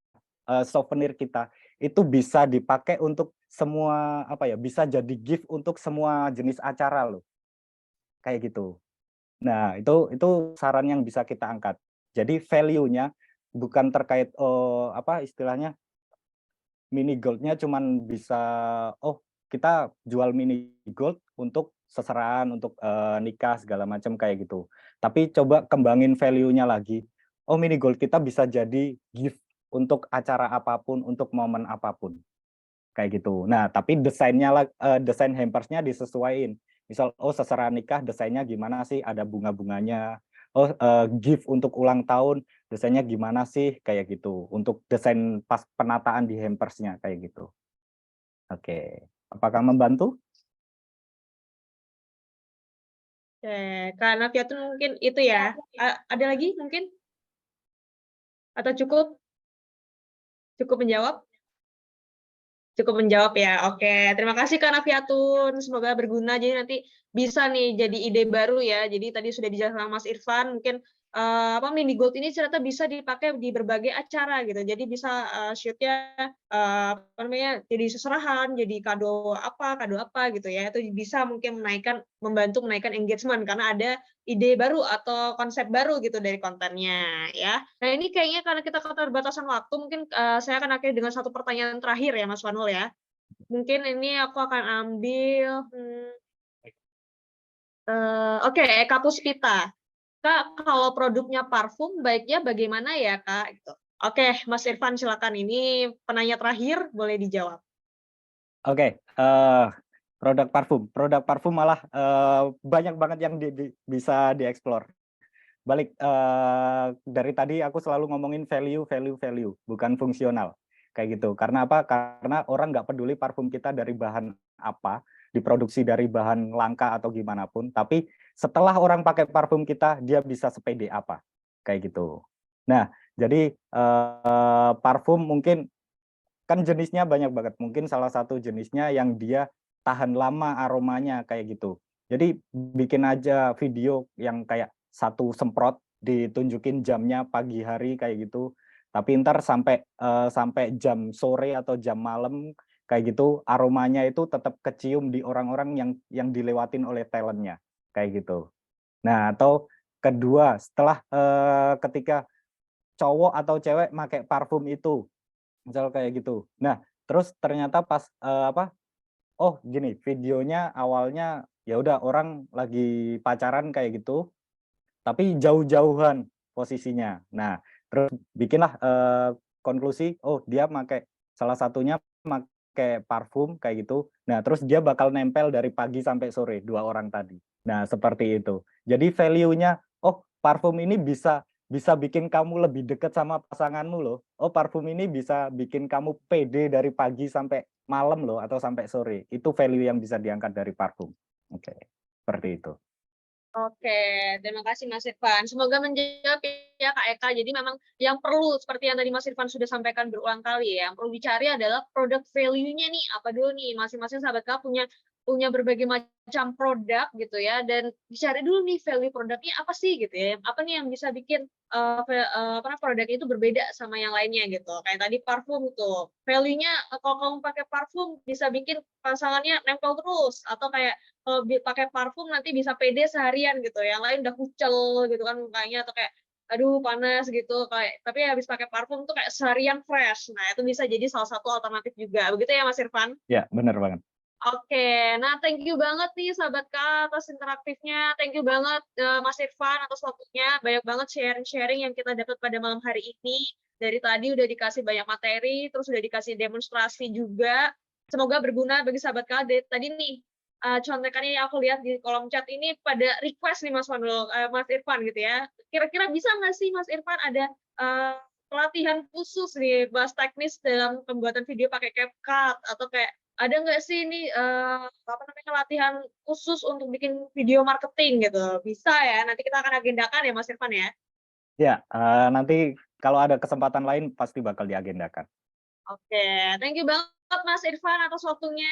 souvenir kita itu bisa dipakai untuk semua bisa jadi gift untuk semua jenis acara loh. Kayak gitu. Nah, itu saran yang bisa kita angkat. Jadi value-nya bukan terkait istilahnya mini gold-nya cuman bisa kita jual mini gold untuk seseran, untuk nikah segala macam kayak gitu. Tapi coba kembangin value-nya lagi. Oh, mini gold kita bisa jadi gift untuk acara apapun, untuk momen apapun. Kayak gitu. Nah, tapi desainnya desain hampersnya disesuaikan. Misal seseran nikah desainnya gimana sih? Ada bunga-bunganya. Gift untuk ulang tahun desainnya gimana sih? Kayak gitu. Untuk desain pas penataan di hampersnya kayak gitu. Oke. Apakah membantu? Oke, Kak Nafiatun mungkin itu ya. Ada lagi mungkin? Atau cukup? Cukup menjawab? Cukup menjawab ya. Oke, terima kasih Kak Nafiatun. Semoga berguna. Jadi nanti bisa nih jadi ide baru ya. Jadi tadi sudah dijelaskan Mas Irfan, mungkin mini gold ini ternyata bisa dipakai di berbagai acara gitu. Jadi bisa shoot-nya jadi seserahan, jadi kado apa gitu ya. Itu bisa mungkin membantu menaikkan engagement karena ada ide baru atau konsep baru gitu dari kontennya ya. Nah, ini kayaknya karena kita keterbatasan waktu, mungkin saya akan akhiri dengan satu pertanyaan terakhir ya Mas Vanul ya. Mungkin ini aku akan ambil oke, Eka Puspita. Kak, kalau produknya parfum baiknya bagaimana ya, Kak? Gitu. Oke, Mas Irfan silakan. Ini penanya terakhir, boleh dijawab. Oke, produk parfum malah banyak banget yang bisa dieksplor. Balik dari tadi aku selalu ngomongin value, bukan fungsional kayak gitu. Karena apa? Karena orang nggak peduli parfum kita dari bahan apa, diproduksi dari bahan langka atau gimana pun. Tapi setelah orang pakai parfum kita, dia bisa sepede apa, kayak gitu. Nah, jadi parfum mungkin kan jenisnya banyak banget. Mungkin salah satu jenisnya yang dia tahan lama aromanya kayak gitu. Jadi bikin aja video yang kayak satu semprot ditunjukin jamnya pagi hari kayak gitu. Tapi ntar sampai jam sore atau jam malam kayak gitu aromanya itu tetap kecium di orang-orang yang dilewatin oleh talentnya kayak gitu. Nah, atau kedua setelah ketika cowok atau cewek pakai parfum itu misal kayak gitu. Nah, terus ternyata pas oh gini, videonya awalnya ya udah orang lagi pacaran kayak gitu, tapi jauh-jauhan posisinya. Nah, terus bikinlah konklusi, oh dia salah satunya pakai parfum kayak gitu. Nah, terus dia bakal nempel dari pagi sampai sore dua orang tadi. Nah, seperti itu. Jadi value-nya, oh parfum ini bisa bikin kamu lebih dekat sama pasanganmu loh. Oh parfum ini bisa bikin kamu pede dari pagi sampai malam loh atau sampai sore. Itu value yang bisa diangkat dari parfum. Oke, seperti itu. Oke, terima kasih Mas Irfan. Semoga menjawab ya Kak Eka. Jadi memang yang perlu seperti yang tadi Mas Irfan sudah sampaikan berulang kali ya, yang perlu dicari adalah produk value-nya nih apa dulu nih masing-masing sahabat Kak punya punya berbagai macam produk gitu ya, dan dicari dulu nih value produknya apa sih gitu ya, apa nih yang bisa bikin produknya itu berbeda sama yang lainnya gitu. Kayak tadi parfum tuh, value-nya kalau kamu pakai parfum bisa bikin pasangannya nempel terus, atau kayak kalau pakai parfum nanti bisa pede seharian gitu, yang lain udah kucel gitu kan mukanya, atau kayak aduh panas gitu, kayak tapi habis pakai parfum tuh kayak seharian fresh. Nah itu bisa jadi salah satu alternatif juga, begitu ya Mas Irfan? Ya, benar banget. Oke, nah thank you banget nih sahabat Kak atas interaktifnya. Thank you banget Mas Irfan atas waktunya. Banyak banget sharing-sharing yang kita dapat pada malam hari ini. Dari tadi udah dikasih banyak materi, terus udah dikasih demonstrasi juga. Semoga berguna bagi sahabat Kak. Tadi nih contekannya yang aku lihat di kolom chat ini pada request nih Mas Irfan gitu ya. Kira-kira bisa nggak sih Mas Irfan ada pelatihan khusus nih bahas teknis dalam pembuatan video pakai CapCut, atau kayak ada nggak sih ini latihan khusus untuk bikin video marketing gitu? Bisa ya, nanti kita akan agendakan ya Mas Irfan ya? Ya, nanti kalau ada kesempatan lain pasti bakal diagendakan. Oke, thank you banget Mas Irfan atas waktunya.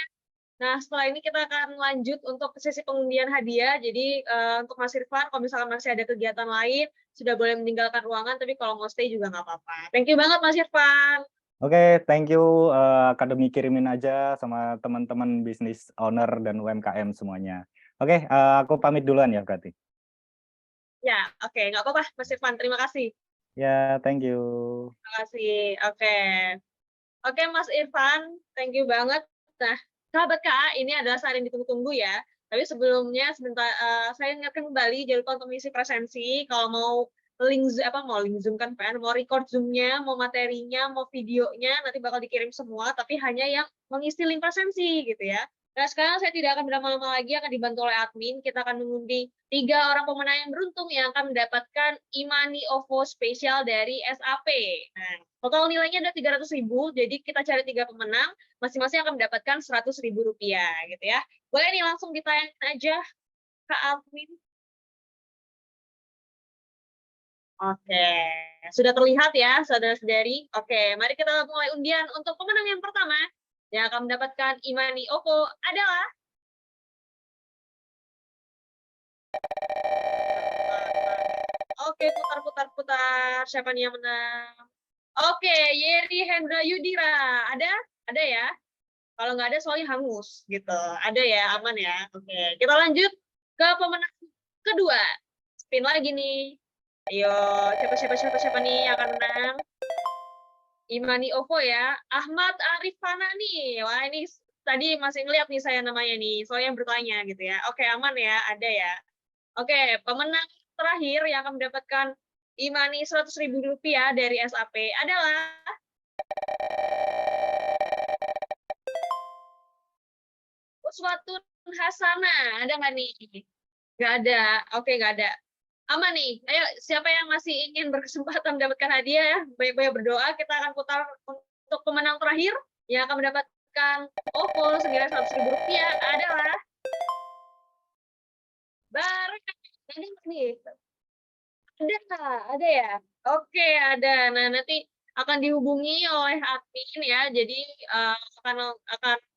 Nah, setelah ini kita akan lanjut untuk sesi pengundian hadiah. Jadi untuk Mas Irfan, kalau misalkan masih ada kegiatan lain, sudah boleh meninggalkan ruangan, tapi kalau mau stay juga nggak apa-apa. Thank you banget Mas Irfan. Oke, thank you Akademi Kirimin Aja sama teman-teman bisnis owner dan UMKM semuanya. Oke, aku pamit duluan ya berarti. Ya, oke, nggak apa-apa Mas Irfan, terima kasih. Ya, thank you. Terima kasih, oke. Oke Mas Irfan, thank you banget. Nah, sahabat KA, ini adalah saat yang ditunggu-tunggu ya. Tapi sebelumnya, sebentar saya ingatkan kembali, jangan lupa untuk mengisi presensi. Kalau mau link Zoom kan, mau record Zoom-nya, mau materinya, mau videonya, nanti bakal dikirim semua, tapi hanya yang mengisi link presensi gitu ya. Nah, sekarang saya tidak akan berlama-lama lagi, akan dibantu oleh admin. Kita akan mengundi 3 orang pemenang yang beruntung yang akan mendapatkan e-money OVO spesial dari SAP. Nah, total nilainya ada 300.000, jadi kita cari 3 pemenang, masing-masing akan mendapatkan Rp100.000 gitu ya. Boleh nih langsung ditayangin aja Kak admin. Oke, sudah terlihat ya saudara-saudari. Oke, mari kita mulai undian. Untuk pemenang yang pertama yang akan mendapatkan e-money OVO adalah Oke, putar. Siapa nih yang menang? Oke, Yeri Hendra Yudira. Ada ya? Kalau nggak ada soalnya hangus gitu. Ada ya, aman ya. Oke, kita lanjut ke pemenang kedua. Spin lagi nih. Ayo, siapa nih yang akan menang? e-money OVO ya. Ahmad Arifana nih. Wah, ini tadi masih ngeliat nih saya namanya nih. Soalnya yang bertanya gitu ya. Oke, aman ya, ada ya. Oke, pemenang terakhir yang akan mendapatkan e-money Rp100.000 dari SAP adalah Uswatun Hasana. Ada nggak nih? Nggak ada. Oke, nggak ada. Aman nih. Ayo, siapa yang masih ingin berkesempatan mendapatkan hadiah ya? Baik-baik berdoa. Kita akan putar untuk pemenang terakhir yang akan mendapatkan OVO senilai Rp100.000 adalah Baraka. Ada ya? Oke, ada. Nah, nanti akan dihubungi oleh admin ya. Jadi akan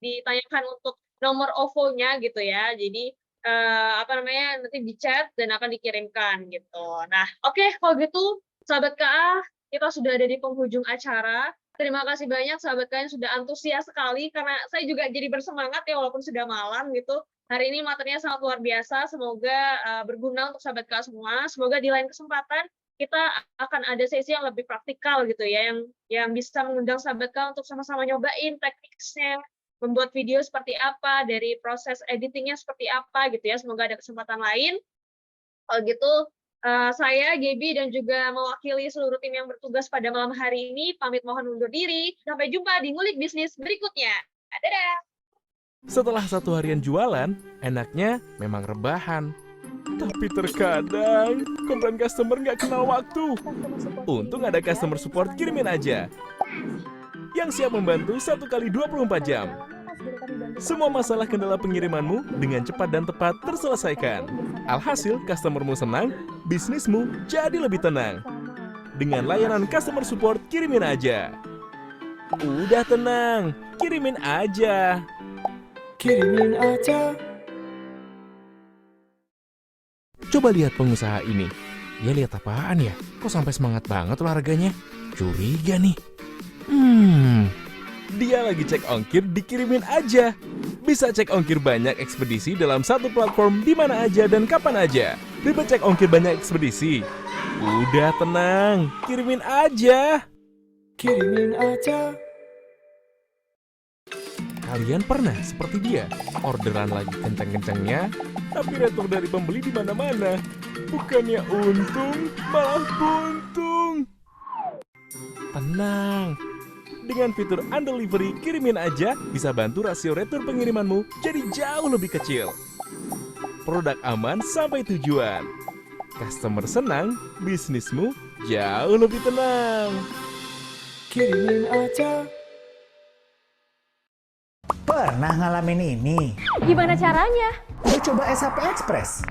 ditanyakan untuk nomor OVO-nya gitu ya. Jadi nanti di chat dan akan dikirimkan gitu. Nah, oke, kalau gitu sahabat KA, kita sudah ada di penghujung acara. Terima kasih banyak sahabat KA yang sudah antusias sekali, karena saya juga jadi bersemangat ya walaupun sudah malam gitu. Hari ini materinya sangat luar biasa, semoga berguna untuk sahabat KA semua. Semoga di lain kesempatan kita akan ada sesi yang lebih praktikal gitu ya, yang bisa mengundang sahabat KA untuk sama-sama nyobain tekniknya, membuat video seperti apa, dari proses editingnya seperti apa gitu ya. Semoga ada kesempatan lain. Kalau gitu, saya, Gaby, dan juga mewakili seluruh tim yang bertugas pada malam hari ini, pamit mohon undur diri. Sampai jumpa di Ngulik Bisnis berikutnya. Dadah! Setelah 1 harian jualan, enaknya memang rebahan. Tapi terkadang, komplain customer nggak kenal waktu. Untung ada customer support Kirimin Aja yang siap membantu 1 kali 24 jam. Semua masalah kendala pengirimanmu dengan cepat dan tepat terselesaikan. Alhasil, customermu senang, bisnismu jadi lebih tenang. Dengan layanan customer support Kirimin Aja. Udah tenang, kirimin aja. kirimin aja. Coba lihat pengusaha ini. Dia lihat apaan ya? Kok sampai semangat banget olahraganya? Curiga nih. Dia lagi cek ongkir, dikirimin aja. Bisa cek ongkir banyak ekspedisi dalam satu platform di mana aja dan kapan aja. Ribet cek ongkir banyak ekspedisi? Udah tenang, kirimin aja. Kirimin aja. Kalian pernah seperti dia? Orderan lagi kenceng-kencengnya, tapi retur dari pembeli di mana-mana. Bukannya untung, malah buntung. Tenang. Dengan fitur Undelivery kirimin aja, bisa bantu rasio retur pengirimanmu jadi jauh lebih kecil. Produk aman sampai tujuan. Customer senang, bisnismu jauh lebih tenang. Kirimin aja. Pernah ngalamin ini? Gimana caranya? Udah coba SAP Express?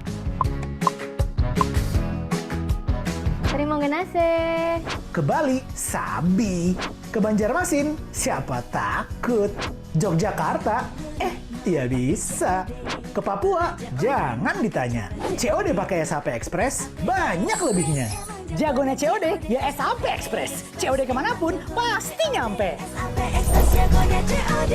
Terima kasih. Ke Bali, sabi. Ke Banjarmasin, siapa takut. Yogyakarta, ya bisa. Ke Papua, jangan ditanya. COD pakai SAP Express, banyak lebihnya. Jagonya COD, ya SAP Express. COD kemanapun, pasti nyampe. SAP Express jagonya COD.